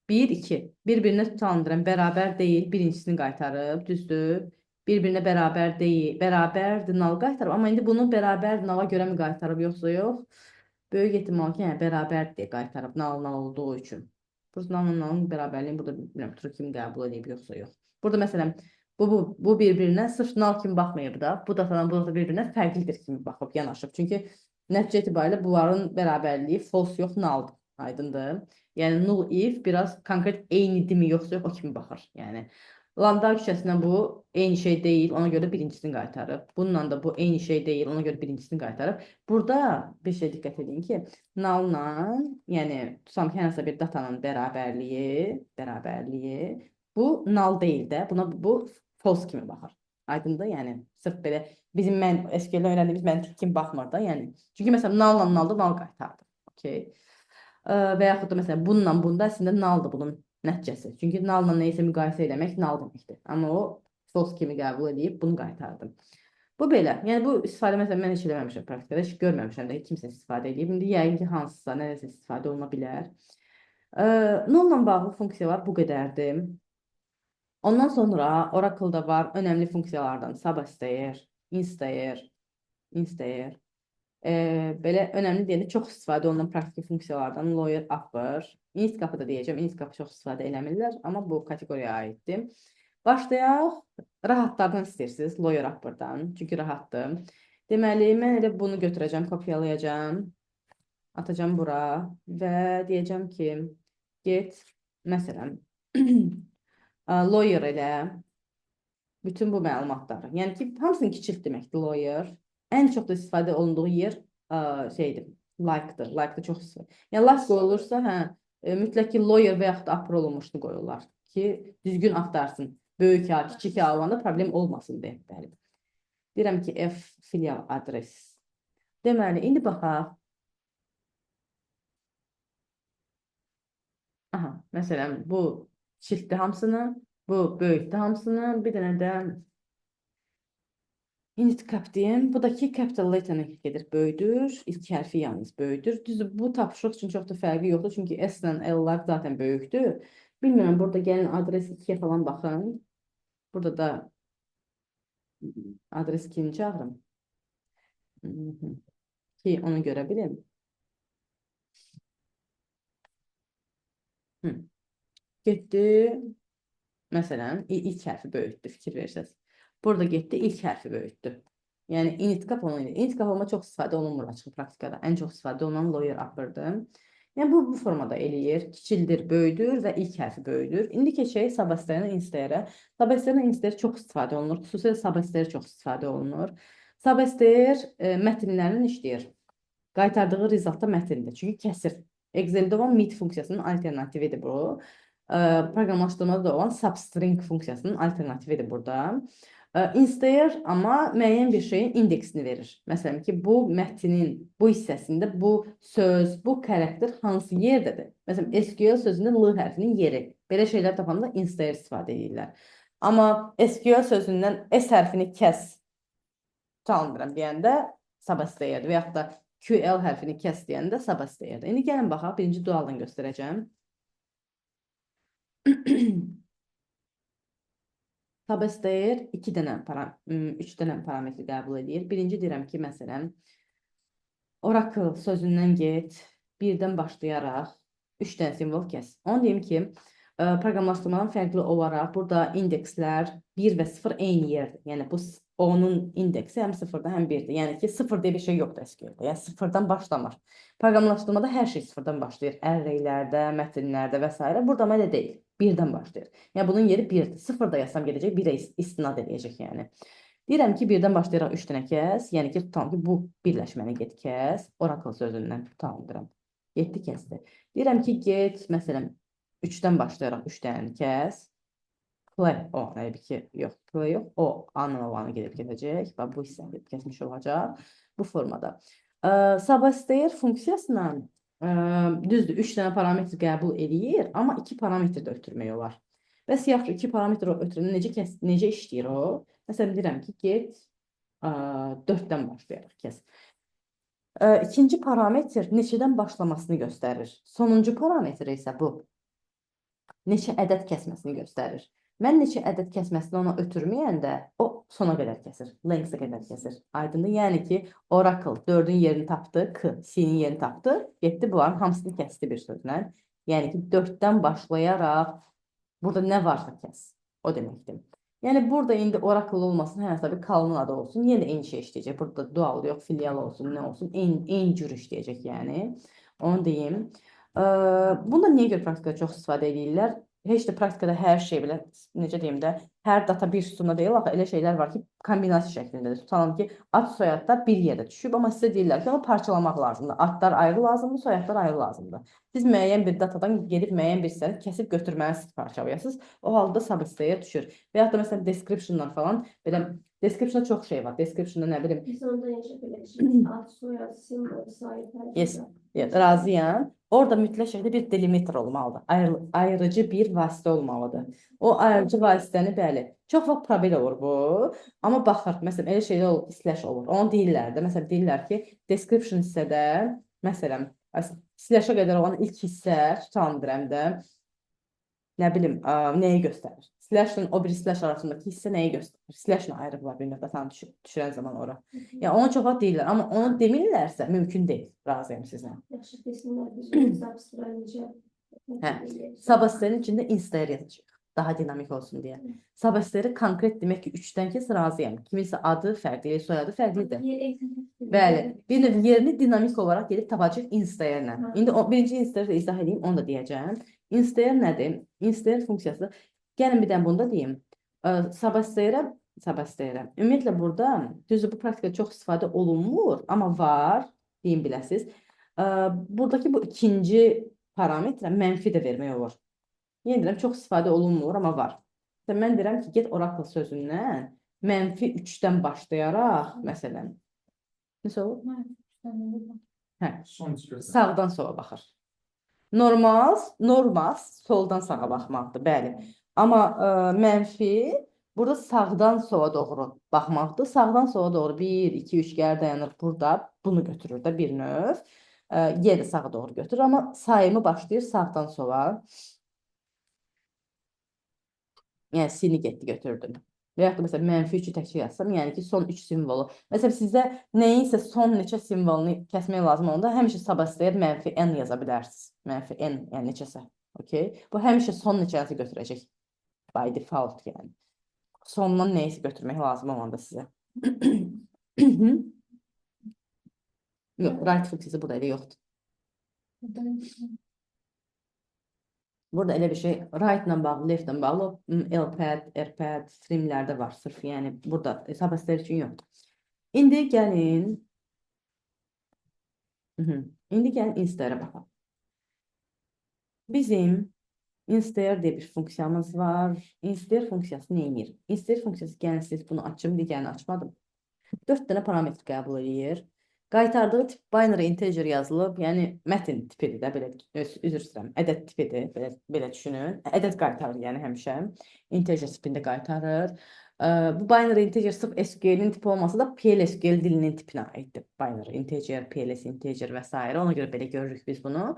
1, 2. Bir-birinə tanıdıram, bərabər deyil, birincisini qaytarıb, düzdür? Bir-birinə bərabər deyil, bərabərdir, null qaytarıb. Amma indi bunu bərabər nulla görə mi qaytarıb, yoxsa yox? Böyük ehtimal ki, yəni bərabər deyə qaytarıb, null olduğu üçün. Burada nullun bərabərliyin burada bilmirəm, true kimi qəbul edib, yoxsa yox. Burada məsələn, bu bir-birinə sırf null kimi baxmayıb da, bu da bir-birinə fərqlidir kimi baxıb, yanaşıb. Çünki nəticə etibarilə bunların bərabərliyi false yox, nulldur, aydındır. Yəni null if biraz konkret eynidirmi, yoxsa yox, o kimi baxır. Yəni Lambda küçəsindən bu eyni şey deyil, ona görə birincisini qaytarıb. Bununla da bu eyni şey deyil, ona görə birincisini qaytarıb. Burada bir şey diqqət edin ki, null-la, yəni tutsam ki, hansısa bir datanın bərabərliyi bu null deyil də, buna bu false kimi baxır. Aydındır? Yəni sırf belə bizim SQL-dən öyrəndiyimiz məntiq kimi baxmır da, yəni. Çünki məsələn null-la null-da null qaytardı. Okay. Və yaxud da məsələn bununla bunda əslində null-dır bunun nəticəsi. Çünki null-la nəyisə müqayisə etmək null deməkdir. Amma o false kimi qəbul edib bunu qaytardım. Bu belə. Yəni bu istifadə məsələn mən heç eləməmişəm praktikada, heç görməmişəm də kimsə istifadə edib. İndi yəqin ki, hansısa nəsə istifadə oluna bilər. Null-la bağlı funksiya var, bu qədərdir. Ondan sonra Oracle-da var önəmli funksiyalardan substr, instr. Belə önəmli deyəndə çox istifadə olunan praktiki funksiyalardan lawyer upper. Init qapı da deyəcəm. Init qapı çox istifadə eləmirlər, amma bu kateqoriyaya aiddir. Başlayaq. Rahatlardan istəyirsiniz, lawyer upper'dan. Çünki rahatdır. Deməli, mən elə bunu götürəcəm, kopyalayacağım. Atacağım bura və deyəcəm ki, get, məsələn, lawyer elə bütün bu məlumatları. Yəni ki, hamısını kiçilt deməkdir lawyer. Ən çox da istifadə olunduğu yer şeydir, like-dır. Like-da çox istifadə. Yəni like qoyulursa, mütləq ki, lawyer və yaxud da upper olunmuşunu qoyurlar ki, düzgün axtarsın. Böyük A, kiçik A olanda problem olmasın deyə. Bəli. Deyirəm ki, F filial adres. Deməli, indi baxaq. Aha, məsələn, bu kiçiltdi hamısını, bu böyükdü hamısını, bir dənə də init cap deyim. Budakı capital letter'ını gedir, böyüdür. İlk hərfi yalnız böyüdür. Düzdür, bu tapşırıq üçün çox da fərqi yoxdur. Çünki S ilə L'lar zaten böyükdür. Bilmirəm, burada gəlin adres 2-yə falan baxın. Burada da adres 2-ni çağırım. Ki onu görə bilim. Getdi. Məsələn, ilk hərfi böyütdü, fikir verirsiniz. Burada getdi, ilk hərfi böyütdü. Yəni, init cap onu edir. Init cap olma çox istifadə olunmur açıq praktikada. Ən çox istifadə olunan lawyer upper'dır. Yəni, bu formada eləyir. Kiçildir, böyüdür və ilk hərfi böyüdür. İndi keçək substr-dən instr-ə. Substr-dən instr çox istifadə olunur. Xüsusilə substr çox istifadə olunur. Substr mətnlərini işləyir. Qaytardığı rizaltda mətindir. Çünki kəsir. Excel-də olan mid funksiyasının alternatividir bu. Proqramlaşdırmada da olan substring funksiyasının alternatividir burada. Instr amma müəyyən bir şeyin indeksini verir. Məsələn ki, bu mətnin bu hissəsində bu söz, bu xarakter hansı yerdədir? Məsələn, SQL sözündə L hərfinin yeri. Belə şeylər tapanda instr istifadə edirlər. Amma SQL sözündən S hərfini kəs, tanımıram deyəndə substr'dir və yaxud da QL hərfini kəs deyəndə substr'dir. İndi gəlin baxaq, birinci dualdan göstərəcəm. Substr 3 dənə parametri qəbul edir. Birinci deyirəm ki, məsələn, Oracle sözündən get, birdən başlayaraq 3 dənə simvol kəs. Onu deyim ki, proqramlaşdırmadan fərqli olaraq burada indekslər 1 və 0 eyni yerdir. Yəni, bu onun indeksi həm 0-da, həm 1-dir. Yəni ki, 0 deyə bir şey yoxdur SQL-də. Yəni, 0-dan başlamır. Proqramlaşdırmada hər şey 0-dan başlayır. Arraylərdə, mətinlərdə və s. Burada mələ deyil. 1-dən başlayır. Yəni, bunun yeri 1-dir. 0-da yazsam gedəcək, 1-ə istinad edəcək yəni. Deyirəm ki, 1-dən başlayaraq 3 dənə kəs. Yəni ki, tutalım ki, bu birləşməni get kəs. Oracle sözündən tutalım. 7 kəsdir. Deyirəm ki, get, məsələn, 3-dən başlayaraq 3 dənəni kəs. Play, o, nəyə ki, yox, play yox, o, anın olanı gedib gedəcək. Bu hissəni gedib kəsmiş olacaq bu formada. Substr funksiyasına düzdür, 3 dənə parametr qəbul edir, amma 2 parametr də ötürmək olar. Bəs yaxşı, 2 parametr ötürəndə necə işləyir o? Məsələn, deyirəm ki, get 4-dən başlayaraq kəs. İkinci parametr neçədən başlamasını göstərir. Sonuncu parametr isə bu. Neçə ədəd kəsməsini göstərir. Mən neçə ədəd kəsməsini ona ötürməyəndə, o sona qədər kəsir, length'ə qədər kəsir. Aydındır, yəni ki, Oracle 4-ün yerini tapdı, C-nin yerini tapdı, getdi bunların hamısını kəsdi bir sözlə. Yəni ki, 4-dən başlayaraq burada nə varsa kəs, o deməkdir. Yəni, burada indi Oracle olmasın, hər bir kalının adı olsun, yenə eyni şey işləyəcək. Burada dual yox, filial olsun, nə olsun, eyni cür işləyəcək yəni. Onu deyim. Bunda niyə görə praktikada çox istifadə edirlər? heç də praktikada hər şey belə necə deyim də, hər data bir sütunda deyil, axı elə şeylər var ki, kombinasiya şəklindədir. Tutalım ki, ad soyadlar bir yerdə düşüb, amma sizə deyirlər ki, onu parçalamaq lazımdır. Adlar ayrı lazımdır, soyadlar ayrı lazımdır. Siz müəyyən bir datadan gedib müəyyən bir hissəni kəsib götürməlisiniz, parçalayasınız. O halda subhistəyə düşür. Və yaxud da məsələn descriptionlar falan belə descriptionda çox şey var. Descriptionda nə bilim, Biz onda yaşa biləşik. Ad, soyad, simvol, sahib, yes, razıyam. Orada mütləq şəkildə bir delimiter olmalıdır. Ayırıcı bir vasitə olmalıdır. O ayırıcı vasitəni bəli. Çox vaxt probel olur bu. Amma baxır, məsələn, elə şeylər olur, slash olur. Onu deyirlər də, məsələn, deyirlər ki, description hissədə, məsələn, slash-a qədər olan ilk hissə, tutalım deyirəm də, nə bilim, nəyi göstərir? Slash-la o biri slash arasındakı hissə nəyi göstərir? Slash-la ayrılırlar bir nöqtədən düşürən zaman ora. Yəni onu çox vaxt deyirlər, amma onu demirlərsə mümkün deyil. Razıyam sizlə. Yaxşı desinlər, biz onu substrayınca. Hə, substring içində installer yazacaq. Daha dinamik olsun deyə. Substring konkret demək ki, 3-dən kes razıyam. Kiminsə adı fərqli, soyadı fərqlidir. Bəli, bir növ yerini dinamik olaraq gedib tapacaq installer-lə. İndi birinci installer də izah edeyim, onu da deyəcəm. Installer nədir? Installer funksiyası. Gəlin bir dənə bunu da deyim. Substring. Ümumiyyətlə burada, düzdür, bu praktikada çox istifadə olunmur, amma var, deyim biləsiniz. Buradakı bu ikinci parametrə mənfi də vermək olur. Yenə deyirəm, çox istifadə olunmur, amma var. Mən deyirəm ki, get Oracle sözündən mənfi 3-dən başlayaraq, məsələn, nəsə olur? Hə, Son çıxırsa. sağdan sola baxır. Normal soldan sağa baxmaqdır, bəli. Amma mənfi burada sağdan sola doğru baxmaqdır. Sağdan sola doğru 1, 2, 3 gəl dayanır burada. Bunu götürür də bir növ. Y də sağa doğru götürür, amma sayımı başlayır sağdan sola. Yəni sini getdi götürdüm. Və yaxud da məsələn mənfi 3-ü təkcə yazsam, yəni ki son 3 simvolu. Məsələn sizdə nəyinsə son neçə simvolunu kəsmək lazım onda həmişə substring mənfi n yaza bilərsiniz. Mənfi n, yəni neçəsə. Okay? Bu həmişə son neçəsi götürəcək. By default yəni. Sondan nəyisi götürmək lazım olanda sizə. Yox, right funksiyası burada elə yoxdur. Burada elə bir şey right-la bağlı, left-la bağlı lpad, rpad, streamlərdə var sırf. Yəni burada substring üçün yoxdur. İndi gəlin installer-ə baxaq. Bizim installer deyə bir funksiyamız var. Installer funksiyası nə edir? Installer funksiyası gəlin siz bunu açım, digərini açmadım. 4 dənə parametr qəbul edir. Qaytardığı tip binary integer yazılıb, yəni mətin tipidir də, belə üzr istəyirəm, ədəd tipidir, belə düşünün. Ədəd qaytarır, yəni həmişə integer tipində qaytarır. Bu binary integer sırf SQL-in tipi olmasa da PL/SQL dilinin tipinə aiddir. Binary integer, PLS integer və s. Ona görə belə görürük biz bunu.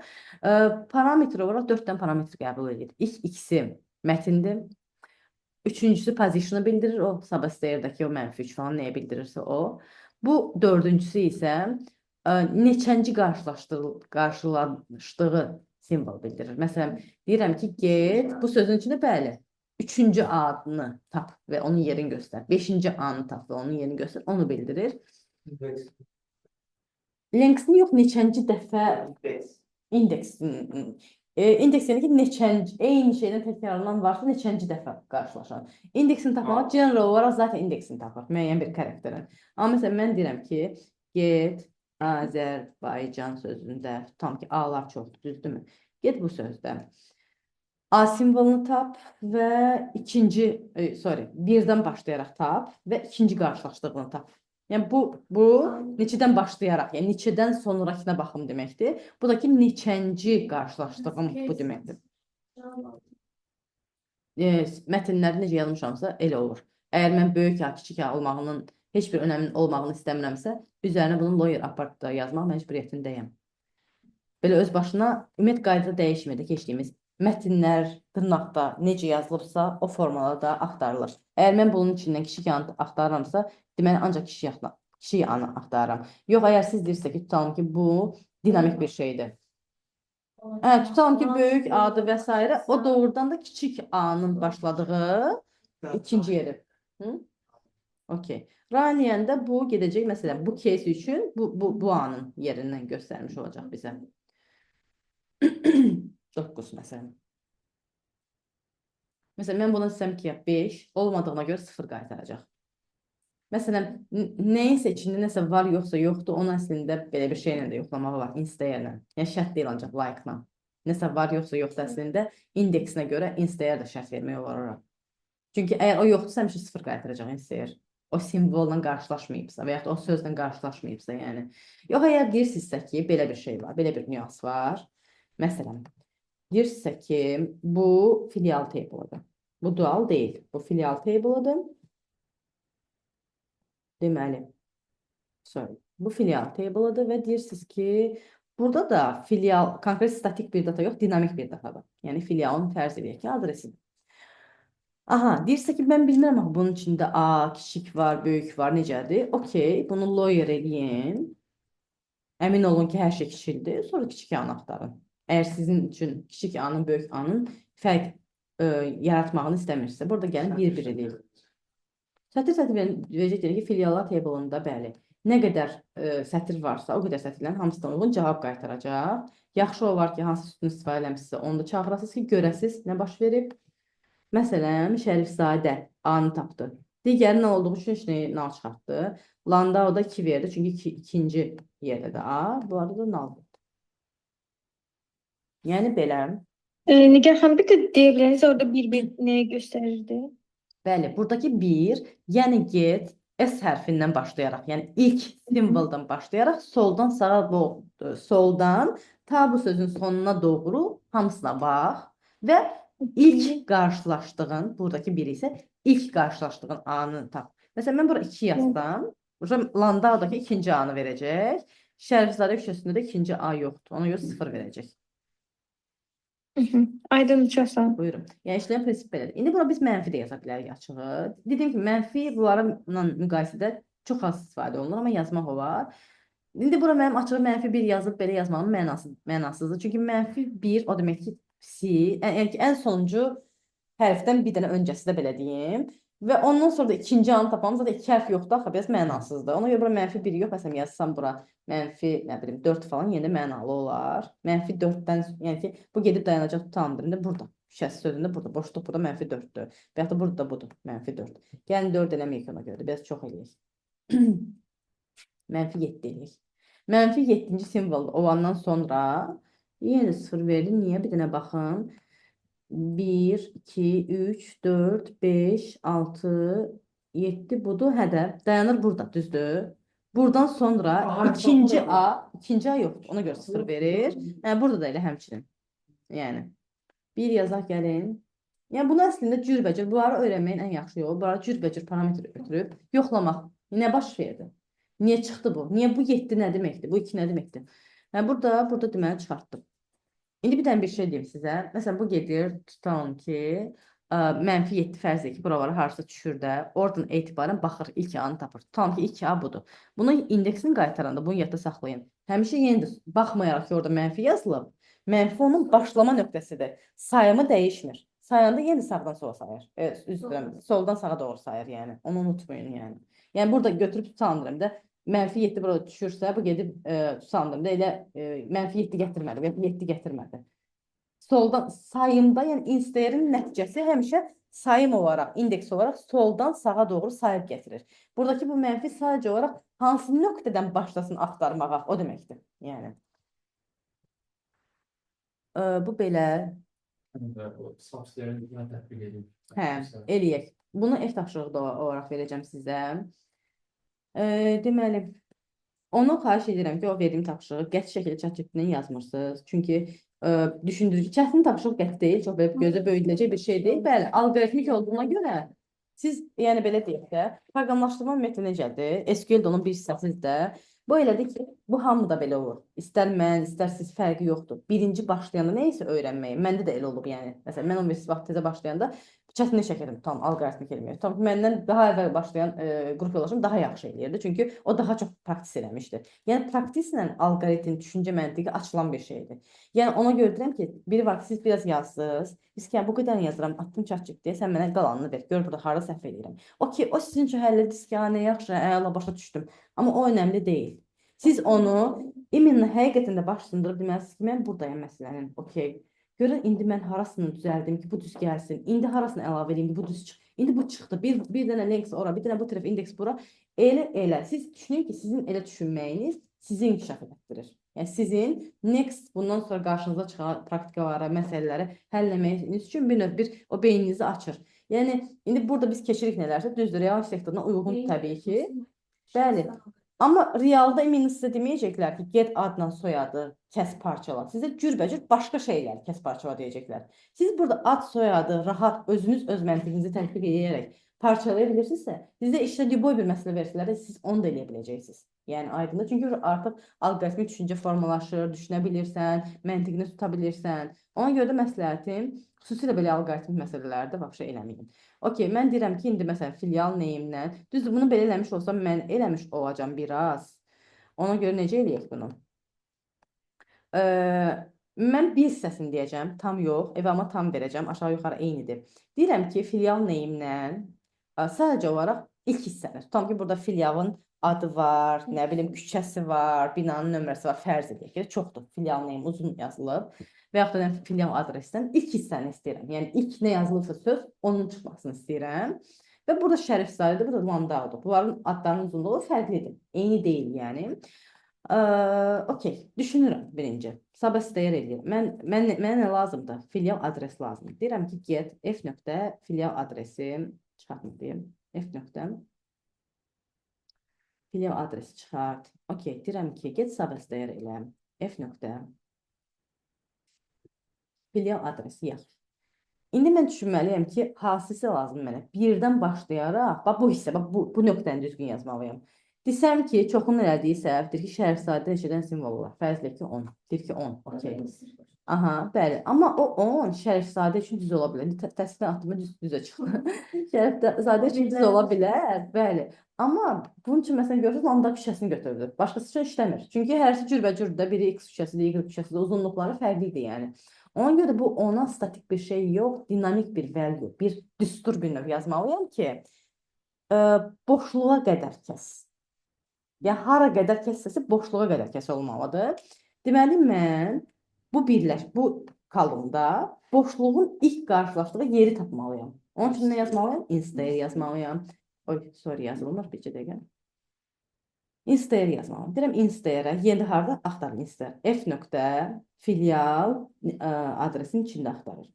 Parametr olaraq 4 dənə parametr qəbul edir. İlk ikisi mətindir. Üçüncüsü position'ı bildirir, o substring'dəki o mənfi 3 falan nəyə bildirirsə o. Bu dördüncüsü isə neçənci qarşılaşdığı simvol bildirir. Məsələn, deyirəm ki, get, bu sözün içində bəli, 3-cü adını tap və onun yerini göstər. 5-ci adını tap və onun yerini göstər, onu bildirir. Length'ini yox, neçənci dəfə indeks. İndeks yəni ki, neçənci, eyni şeydən təkrarlanan varsa neçənci dəfə qarşılaşan. İndeksini tapmaq, general olaraq zaten indeksini tapır, müəyyən bir karakterin. Amma məsələn, mən deyirəm ki, get Azərbaycan sözündə, tam ki, A-lar çoxdur, düzdürmü? Get bu sözdə. A simvolunu tap və birdən başlayaraq tap və ikinci qarşılaşdığını tap. Yəni bu neçədən başlayaraq, yəni neçədən sonrakına baxım deməkdir. Bu da ki, neçənci qarşılaşdığım bu deməkdir. Mətnləri necə yazmışamsa elə olur. Əgər mən böyük ya, kiçik ya olmağının heç bir önəmin olmağını istəmirəmsə, üzərinə bunun lawyer apartda yazmaq məcburiyyətindəyəm. Belə öz başına ümumiyyət qaydada dəyişmir də keçdiyimiz mətnlər dırnaqda necə yazılıbsa, o formada da axtarılır. Əgər mən bunun içindən kiçik yanı axtarıramsa, deməli ancaq kiçik yanı axtarıram. Yox, əgər siz deyirsiniz ki, tutalım ki, bu dinamik bir şeydir. Tutalım ki, böyük adı və s. O doğrudan da kiçik A-nın başladığı ikinci yeri. Okey. Raniyəndə bu gedəcək, məsələn, bu case üçün bu A-nın yerindən göstərmiş olacaq bizə. 9 məsələn. Məsələn, mən buna desəm ki, 5 olmadığına görə 0 qaytaracaq. Məsələn, nəyinsə içində nəsə var, yoxsa yoxdur, onu əslində belə bir şeylə də yoxlamağı var, Instaya ilə. Yəni şərt deyil ancaq like-la. Nəsə var, yoxsa yoxdur əslində indeksinə görə Instaya da şərt vermək olar ora. Çünki əgər o yoxdursa, həmişə 0 qaytaracaq Instaya. O simvolla qarşılaşmayıbsa və ya o sözlə qarşılaşmayıbsa, yəni. Yox, əgər deyirsinizsə ki, belə bir şey var, belə bir nüans var. Məsələn, deyirsinizsə ki, bu filial table-ıdır. Bu dual deyil, bu filial table-ıdır. Deməli, bu filial table-ıdır və deyirsiniz ki, burada da filial, konkret statik bir data yox, dinamik bir datadır. Yəni filialın fərz edək ki, adresidir. Aha, deyirsə ki, mən bilmirəm axı bunun içində A, kiçik var, böyük var, necədir? Okey, bunu lawyer eləyin. Əmin olun ki, hər şey kiçildir, sonra kiçik A-nı axtarın. Əgər sizin üçün kiçik A-nın, böyük A-nın fərq yaratmağını istəmirsə, burada gəlin bir-bir eləyək. Sətir verəcək deyir ki, filiallar table-ında bəli, nə qədər sətir varsa, o qədər sətirlərin hamısından uyğun cavab qaytaracaq. Yaxşı o var ki, hansı sütunu istifadə eləmişsiniz, onu da çağırasınız ki, görəsiz nə baş verib. Məsələn, Şərifzadə A-nı tapdı. Digəri nə olduğu üçün heç nəyi nal çıxartdı. Landau da 2 verdi, çünki ikinci yerdə də A, bu arada da nal verdi. Yəni belə. Nigar xanım, bir də deyə bilərsiniz, orada bir nəyə göstərirdi? Bəli, buradakı 1, yəni get S hərfindən başlayaraq, yəni ilk simvoldan başlayaraq soldan sağa soldan ta bu sözün sonuna doğru hamısına bax və ilk qarşılaşdığın, buradakı 1 isə ilk qarşılaşdığın A-nı tap. Məsələn, mən bura 2 yazsam, Landau'dakı ikinci A-nı verəcək. Şərifzadə köşəsində də ikinci A yoxdur. Ona görə 0 verəcək. Aydın uçasan. Buyurun. Yəni işləyən prinsip belədir. İndi bura biz mənfi də yaza bilərik açığı. Dedim ki, mənfi bunlarla müqayisədə çox az istifadə olunur, amma yazmaq olar. İndi bura mənim açığı mənfi 1 yazıb belə yazmağım mənasızdır. Çünki mənfi 1 o demək ki, yəni ki, ən sonuncu hərfdən bir dənə öncəsi də belə deyim. Və ondan sonra da ikinci anı tapmamız da 2 hərf yoxdur, axı biraz mənasızdır. Ona görə bura mənfi 1 yox, məsələn yazsam bura mənfi, nə bilim, 4 falan yenə mənalı olar. Mənfi 4-dən, yəni ki, bu gedib dayanacaq tutandır. İndi burada, şəxs sözündə burada, boşluq burada mənfi 4-dür. Və yaxud da burada da budur, mənfi 4. Yəni 4 eləməyək ona görə də, biraz çox eləyək. Mənfi 7 eləyək. Mənfi 7-ci simvol olandan sonra yenə 0 verdi. Niyə? Bir dənə baxın. 1, 2, 3, 4, 5, 6, 7 budur. Hədəf dayanır burada, düzdür? Buradan sonra ikinci A yoxdur. Ona görə 0 verir. Yəni burada da elə həmçinin. Yəni 1 yazaq gəlin. Yəni bunu əslində cürbəcür, bunları öyrənməyin ən yaxşı yolu. Bunları cürbəcür parametr götürüb yoxlamaq. Nə baş verdi? Niyə çıxdı bu? Niyə bu 7 nə deməkdir? Bu 2 nə deməkdir? Yəni burada deməli çıxartdım. İndi bir dənə bir şey deyim sizə. Məsələn, bu gedir, tutalım ki, mənfi 7 fərz edək ki, buralara harasa düşür də, oradan etibarən baxır, ilk A-nı tapır. Tutalım ki, 2 A budur. Bunu indeksini qaytaranda bunu yadda saxlayın. Həmişə yenə də baxmayaraq ki, orada mənfi yazılıb, mənfi onun başlama nöqtəsidir. Sayımı dəyişmir. Sayanda yenə sağdan sola sayır. Soldan sağa doğru sayır, yəni. Onu unutmayın, yəni. Yəni, burada götürüb tutanırım da, mənfi 7 burada düşürsə, bu gedib tutanırımda elə mənfi 7 gətirmədi və 7 gətirmədi. Soldan sayımda, yəni insterin nəticəsi həmişə sayım olaraq, indeks olaraq soldan sağa doğru sayıb gətirir. Buradakı bu mənfi sadəcə olaraq hansı nöqtədən başlasın axtarmağa, o deməkdir. Yəni. Bu belə. Hə, eləyək. Bunu ev tapşırığı olaraq verəcəm sizə. Deməli, onu xahiş edirəm ki, o verdiyim tapşırığı qəti şəkildə ChatGPT-dən yazmırsınız. Çünki düşündürücü, çətin tapşırıq qəti deyil, çox belə gözə böyüdüləcək bir şey deyil. Bəli, alqoritmik olduğuna görə siz, yəni belə deyək də, proqramlaşdırma metodi necədir? SQL də onun bir hissəsidir də. Bu elədir ki, bu hamıda belə olur. İstər mən, istər siz fərqi yoxdur. Birinci başlayanda nə isə öyrənməyi, məndə də elə olub, yəni. Məsələn, mən universitet vaxt tezə başlayanda çətinlik çəkirdim, tam alqoritmik elmə. Tam məndən daha əvvəl başlayan qrup yoldaşım daha yaxşı eləyirdi. Çünki o daha çox praktis eləmişdi. Yəni praktislə alqoritm, düşüncə məntiqi açılan bir şeydir. Yəni ona görə deyirəm ki, biri var ki, siz biraz yazsınız. Biz ki, bu qədər yazıram, attım ChatGPT-yə, sən mənə qalanını ver. Gör burada harada səhv eləyirəm. Okey, o sizin üçün həll edirsiniz ki, nə yaxşı, əla başa düşdüm. Amma o önəmli deyil. Siz onu iminlə həqiqətən də baş sındırıb deməlisiniz ki, mən buradayım məsələnin. Okey. Görün indi mən harasını düzəldim ki, bu düz gəlsin. İndi harasını əlavə edeyim ki, bu düz çıx. İndi bu çıxdı. Bir dənə links ora, bir dənə bu tərəf indeks bura. Elə. Siz düşünün ki, sizin elə düşünməyiniz sizi inkişaf etdirir. Yəni sizin next bundan sonra qarşınıza çıxan praktikaları, məsələləri həll etməyiniz üçün bir növ o beyninizi açır. Yəni indi burada biz keçirik nələrsə, düzdür, real sektoruna uyğun təbii ki. Bəli. Amma realda eminim sizə deməyəcəklər ki, get adla soyadı, kəs parçala. Sizə cürbəcür başqa şeylər kəs parçala deyəcəklər. Siz burada ad, soyadı, rahat özünüz öz məntiqinizi tətbiq edərək parçalaya bilirsinizsə, sizə işlə boy bir məsələ versələr də siz onu da eləyə biləcəksiniz. Yəni aydındır. Çünki artıq alqoritmik düşüncə formalaşır, düşünə bilirsən, məntiqini tuta bilirsən. Ona görə də məsləhətim xüsusilə belə alqoritmik məsələlərdə vəbşə eləməyin. Okey, mən deyirəm ki, indi məsələn filial neyimlə, düzdür, bunu belə eləmiş olsam mən eləmiş olacam biraz. Ona görə necə eləyək bunu? Mən bir hissəsini deyəcəm, tam yox, amma tam verəcəm, aşağı yuxarı eynidir. Deyirəm ki, filial neyimlə sadəcə olaraq ilk hissəni. Tutam ki, burada filialın adı var, nə bilim, küçəsi var, binanın nömrəsi var, fərz edək ki, çoxdur, filial neyim uzun yazılıb. Və yaxud da filial adresindən ilk hissəni istəyirəm. Yəni, ilk nə yazılıbsa söz, onun çıxmasını istəyirəm. Və burada Şərifzadədir, burada Landau'dur. Bunların adlarının uzunluğu fərqlidir. Eyni deyil, yəni. Okey, düşünürəm birinci. Sabestəyər edirəm. Mənə nə lazımdır? Filial adres lazımdır. Deyirəm ki, get f nöqtə filial adresi çıxartmayayım. F nöqtə filial adresi çıxart. Okey, deyirəm ki, get sabestəyər elə. F nöqtə filial adresi yaz. İndi mən düşünməliyəm ki, hansısı lazım mənə? Birdən başlayaraq, bu hissə, bu nöqtəni düzgün yazmalıyam. Desəm ki, çoxun elədiyi səhv, deyir ki, Şərifzadə eşidən simvol olar. Fərzlə ki, 10. Deyir ki, 10. Okey. Aha, bəli. Amma o 10 Şərifzadə üçün düz ola bilər. Təsvirdən atımı düzə çıxdı. Şərifzadə üçün düz ola bilər. Bəli. Amma bunun üçün məsələn görürsünüz, Landa küçəsini götürdü. Başqası üçün işləmir. Çünki hərsi cürbəcürdür. Biri X küçəsidir, Y küçəsidir. Uzunluqları fərqlidir yəni. Ona görə də bu ona statik bir şey yox, dinamik bir value, bir düstur bir növ yazmalıyam ki, boşluğa qədər kəs. Yəni, hara qədər kəssəsi, boşluğa qədər kəs olmalıdır. Deməli, mən bu kolumda boşluğun ilk qarşılaşdığı yeri tapmalıyam. Onun üçün nə yazmalıyam? Insta'ya yazmalıyam. Sorry, yazılmır, bir dəqiqə. Insta'ya yazmalıyam. Deyirəm Insta'ya, yeni harada axtarın Insta. F nöqtə filial adresinin içində axtarır.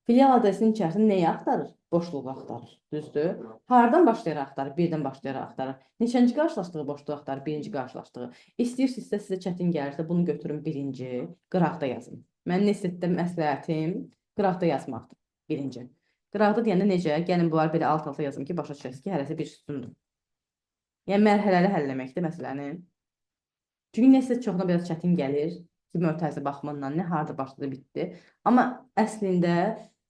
Filial adresinin içərisində nəyi axtarır? Boşluğu axtarır. Düzdür? Hardan başlayaraq axtarır? Birdən başlayaraq axtarır. Neçənci qarşılaşdığı boşluğu axtarır? Birinci qarşılaşdığı. İstəyirsinizsə sizə çətin gəlirsə bunu götürün birinci, qıraqda yazın. Mənim nesetdə məsləhətim qıraqda yazmaqdır. Birinci. Qıraqda deyəndə necə? Gəlin bunlar belə alt-alta yazım ki, başa düşəsiniz ki, hərəsi bir sütundur. Yəni, mərhələli həlləməkdir məsələni. Çünki nəsə çoxuna biraz çətin gəlir ki, mötərizə baxımından nə harada başladı, bitdi. Amma əslində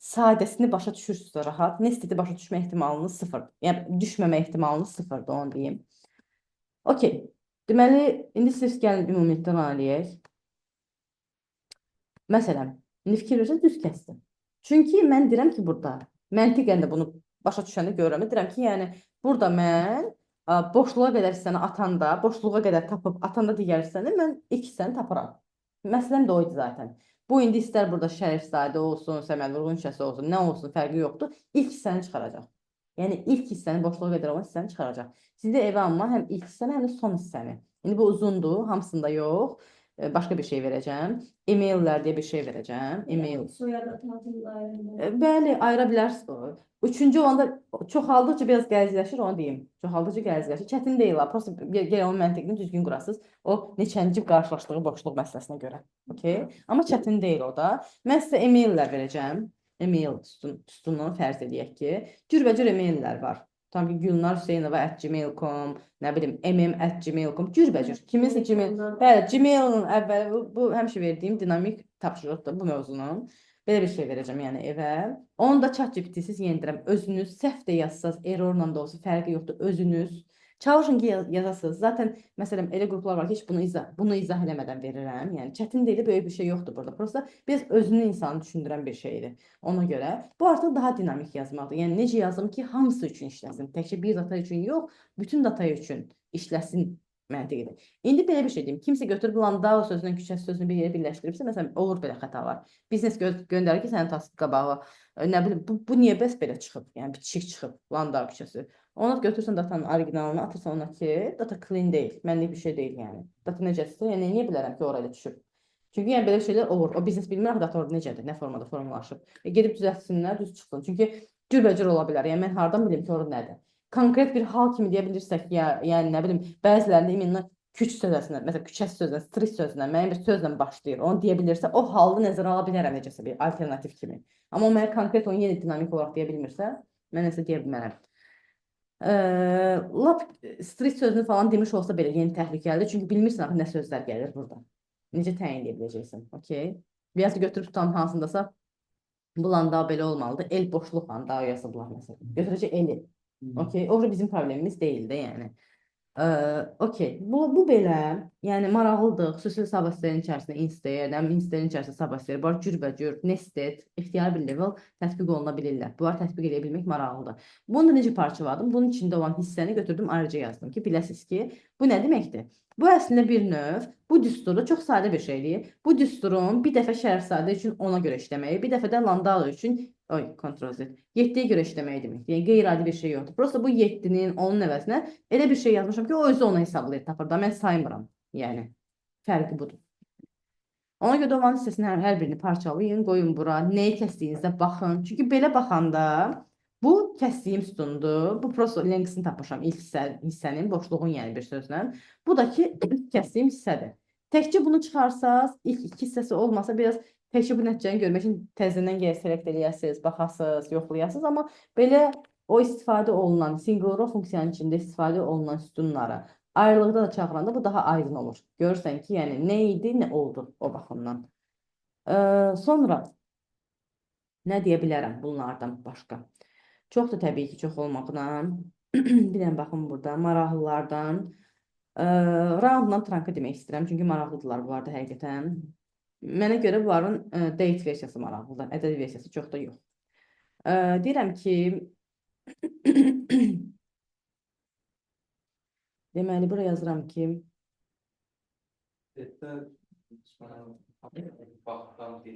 sadəsini başa düşürsünüzsə rahat, nesteti başa düşmə ehtimalınız sıfırdır. Yəni, düşməmə ehtimalınız sıfırdır, onu deyim. Okey. Deməli, indi siz gəlin ümumiyyətdən aliyək. Məsələn, indi fikir verirsən, düz kəsdim. Çünki mən deyirəm ki, burada, məntiqən də bunu başa düşəndə görürəm. Deyirəm ki, yəni, burada mən boşluğa qədər hissəni atanda, boşluğa qədər tapıb atanda digər hissəni mən ilk hissəni tapıram. Məsələn də oydu zaten. Bu indi istər burada Şərifzadə olsun, Səməd Vurğun hissəsi olsun, nə olsun, fərqi yoxdur. İlk hissəni çıxaracaq. Yəni ilk hissəni, boşluğa qədər olan hissəni çıxaracaq. Sizdə evə alma həm ilk hissəni, həm də son hissəni. İndi bu uzundur, hamısında yox. Başqa bir şey verəcəm. E-maillər deyə bir şey verəcəm. E-mail. Soyadı adını ayırma. Bəli, ayıra bilərsiniz. Üçüncü olanda çoxaldıqca biraz gəlizləşir, onu deyim. Çoxaldıqca gəlizləşir. Çətin deyil. Prosta gəl onun məntiqini düzgün qurasınız. O neçənci qarşılaşdığı boşluq məsələsinə görə. Okay? Amma çətin deyil o da. Mən sizə e-maillər verəcəm. E-mail sütununu fərz edək ki, cürbəcür e-maillər var. Tam ki, gülnarhüseynova@gmail.com, nə bilim, mm@gmail.com, cürbəcür. Kiminsə Gmail, bəli, Gmail'ın əvvəli, bu həmişə verdiyim dinamik tapşırıqdır bu mövzunun. Belə bir şey verəcəm, yəni evə. Onu da ChatGPT-siz yenildirəm. Özünüz səhv də yazsaz, errorla da olsa fərqi yoxdur, özünüz. Çalışın ki, yazasınız. Zaten, məsələn, elə qruplar var ki, heç bunu izah eləmədən verirəm. Yəni, çətin deyil, böyük bir şey yoxdur burada. Prosta biraz özünü insanı düşündürən bir şeydir. Ona görə, bu artıq daha dinamik yazmaqdır. Yəni, necə yazım ki, hamısı üçün işləsin. Təkcə bir data üçün yox, bütün data üçün işləsin Məntiqidir. İndi belə bir şey deyim. Kimsə götürüb Landau sözünü, küçə sözünü bir yerə birləşdiribsə, məsələn, olur belə xətalar. Biznes göndərir ki, sənin task qabağı, nə bilim, bu niyə bəs belə çıxıb? Yəni bitişik çıxıb Landau küçəsi. Onu götürsən datanın orijinalını atırsan ona ki, data clean deyil, mənlik bir şey deyil yəni. Data necəsə, yəni niyə bilərəm ki, oraya düşüb? Çünki yəni belə şeylər olur. O biznes bilmir data orada necədir, nə formada formalaşıb. Gedib düzəltsinlər, düz çıxsın. Çünki cürbəcür ola bilər. Yəni mən hardan bilim ki, orada nədir? Konkret bir hal kimi deyə bilirsək, ya, yəni nə bilim, bəzilərində iminlə küç sözündən, məsələn, küçəsi sözündən, street sözündən, müəyyən bir sözlə başlayır. Onu deyə bilirsə, o halı nəzərə ala bilərəm necəsə bir alternativ kimi. Amma o mənə konkret onu yenə dinamik olaraq deyə bilmirsə, mən nəsə deyə bilmərəm. Lap street sözünü falan demiş olsa belə yeni təhlükəlidir. Çünki bilmirsən axı nə sözlər gəlir burada. Necə təyin edə biləcəksən, okey? Biraz götürüb tutan hansındasa bu Landau belə olmalıdır. El boşluq Landau yazıblar məsələn. Götürəcək eli. Okey, orada bizim problemimiz deyil də yəni. Okey, bu belə, yəni maraqlıdır. Xüsusilə sabahçıların içərisində Insta-nin içərisində sabahçılar var, cürbəcür, nested, ixtiyari bir level tətbiq oluna bilirlər. Bunları tətbiq edə bilmək maraqlıdır. Bunu da necə parçaladım? Bunun içində olan hissəni götürdüm, ayrıca yazdım ki, biləsiniz ki, bu nə deməkdir? Bu əslində bir növ, bu düsturu çox sadə bir şeydir. Bu düsturun bir dəfə şərh-sadə üçün ona görə işləməyi, bir dəfə də Landau üçün Ctrl Z. 7-yə görə işləməyi deməkdir. Yəni qeyri-adi bir şey yoxdur. Prosta bu 7-nin onun əvəzinə elə bir şey yazmışam ki, o özü onu hesablayır tapır da. Mən saymıram. Yəni fərqi budur. Ona görə olan hissəsini hər birini parçalayın, qoyun bura. Nəyi kəsdiyinizdə baxın. Çünki belə baxanda bu kəsdiyim sütundur. Bu prosta linksini tapmışam ilk hissənin, boşluğun yəni bir sözlə. Bu da ki, ilk kəsdiyim hissədir. Təkcə bunu çıxarsaz, ilk iki hissəsi olmasa biraz təkcə bu nəticəni görmək üçün təzədən gəlib select eləyəsiniz, baxasınız, yoxlayasınız. Amma belə o istifadə olunan, single row funksiyanın içində istifadə olunan sütunları ayrılıqda da çağıranda bu daha aydın olur. Görürsən ki, yəni nə idi, nə oldu o baxımdan. Sonra nə deyə bilərəm bunlardan başqa? Çoxdur təbii ki, çox olmaqla. Bir dənə baxın burada, maraqlılardan. Roundla trankı demək istəyirəm, çünki maraqlıdırlar bu arada həqiqətən. Mənə görə bunların date versiyası maraqlıdır, ədəd versiyası çox da yox. Deyirəm ki, deməli, buraya yazıram ki, Baxdan bir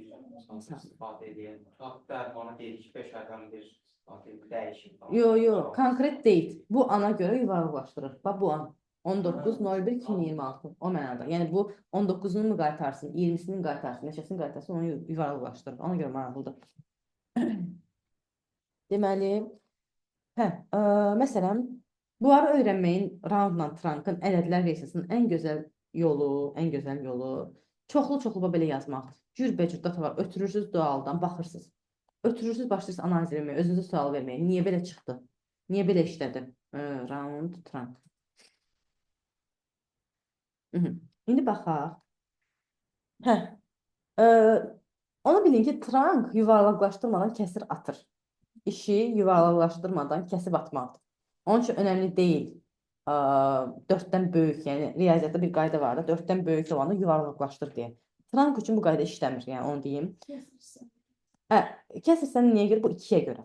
istifadə edən, dərmanı deyir ki, 5 aydan bir dəyişik. Yox, konkret date. Bu ana görə yuvarlaqlaşdırır. Bax, bu an. 19.01.2026 o mənada. Yəni bu 19-unu mu qaytarsın, 20-sini qaytarsın, neçəsini qaytarsın, onu yuvarlaqlaşdırır. Ona görə maraqlıdır. Deməli, məsələn, bunları öyrənməyin roundla trankın ədədlər versiyasının ən gözəl yolu çoxlu belə yazmaqdır. Cürbəcür data var, ötürürsünüz dualdan, baxırsınız. Ötürürsünüz, başlayırsınız analiz etməyə, özünüzə sual verməyə. Niyə belə çıxdı? Niyə belə işlədi? Round, trank. İndi baxaq. Onu bilin ki, trank yuvarlaqlaşdırmadan kəsir atır. İşi yuvarlaqlaşdırmadan kəsib atmaqdır. Onun üçün önəmli deyil. 4-dən böyük, yəni riyaziyyatda bir qayda var da, 4-dən böyük olanı yuvarlaqlaşdır deyə. Trank üçün bu qayda işləmir, yəni onu deyim. Kəsirsən niyə görə? Bu 2-yə görə.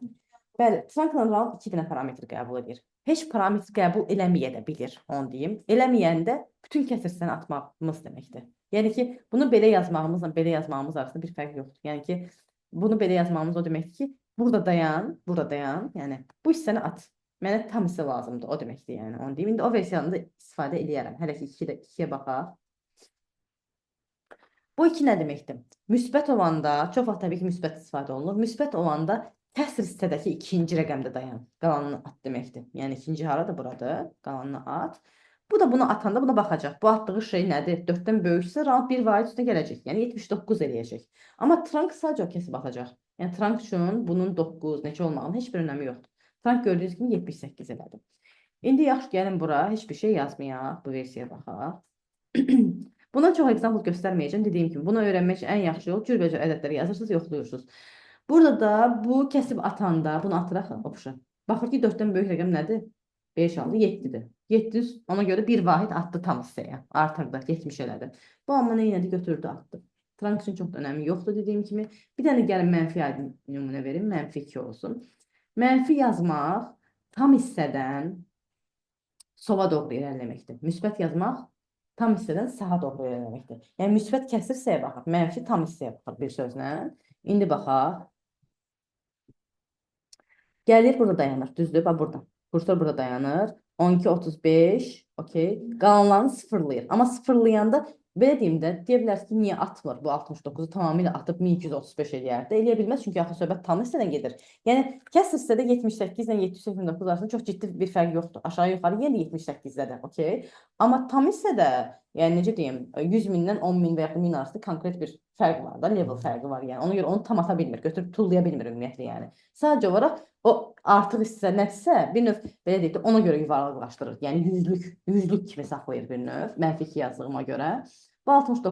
Bəli, trankla round 2 dənə parametr qəbul edir. Heç parametr qəbul eləməyə də bilir, onu deyim. Eləməyəndə bütün kəsirsən atmağımız deməkdir. Yəni ki, bunu belə yazmağımızla belə yazmağımız arasında bir fərq yoxdur. Yəni ki, bunu belə yazmağımız o deməkdir ki, burada dayan, yəni bu hissəni at. Mənə tam hissə lazımdır, o deməkdir, yəni onu deyim. İndi o versiyanı da istifadə edərəm. Hələ ki, 2-yə baxaq. Bu 2 nə deməkdir? Müsbət olanda, çox vaxt təbii ki, müsbət istifadə olunur. Müsbət olanda kəsr hissədəki ikinci rəqəmdə dayan. Qalanını at deməkdir. Yəni ikinci haradır burada? Qalanını at. Bu da bunu atanda buna baxacaq. Bu atdığı şey nədir? 4-dən böyüksə round 1 vahid üstünə gələcək. Yəni 79 eləyəcək. Amma trank sadəcə o kəsib atacaq. Yəni trank üçün bunun 9 neçə olmağının heç bir önəmi yoxdur. Trank gördüyünüz kimi 78 elədi. İndi yaxşı gəlin bura, heç bir şey yazmayaq. Bu versiyaya baxaq. Buna çox example göstərməyəcəm. Dediyim kimi, bunu öyrənmək üçün ən yaxşı yol cürbəcür ədədləri yazırsınız, yoxluyursunuz. Burada da bu kəsib atanda, bunu atıraq option. Baxır ki, 4-dən böyük rəqəm nədir? 5 aldı, 7-dir. 7 ona görə bir vahid atdı tam hissəyə. Artırdı, 70 elədi. Bu amma nə elədi? Götürdü, atdı. Trank üçün çox da önəmi yoxdur dediyim kimi. Bir dənə gəlin mənfi nümunə verim, mənfi 2 olsun. Mənfi yazmaq tam hissədən sola doğru irəliləməkdir. Müsbət yazmaq tam hissədən sağa doğru irəliləməkdir. Yəni müsbət kəsir hissəyə baxır, mənfi tam hissəyə baxır bir sözlə. İndi baxaq. Gəlir burada dayanır, düzdür? Bax burada. Kursor burada dayanır. 12:35, okey. Qalanlarını sıfırlayır. Amma sıfırlayanda belə deyim də, deyə bilərsiniz ki, niyə atmır bu 69-u tamamilə atıb 1235 eləyərdi. Eləyə bilməz, çünki axı söhbət tam hissədən gedir. Yəni kəsr hissədə 78 ilə 789 arasında çox ciddi bir fərq yoxdur. Aşağı yuxarı yenə 78-dədir, okey. Amma tam hissədə, yəni necə deyim, 100 mindən 10 min və yaxud 1000 arasında konkret bir fərq var da, level fərqi var yəni. Ona görə onu tam ata bilmir, götürüb tullaya bilmir ümumiyyətlə yəni. Sadəcə olaraq o artıq hissə nədirsə, bir növ belə deyək də ona görə yuvarlaqlaşdırır. Yəni yüzlük kimi saxlayır bir növ, mənfi 2 yazdığıma görə. Bu 69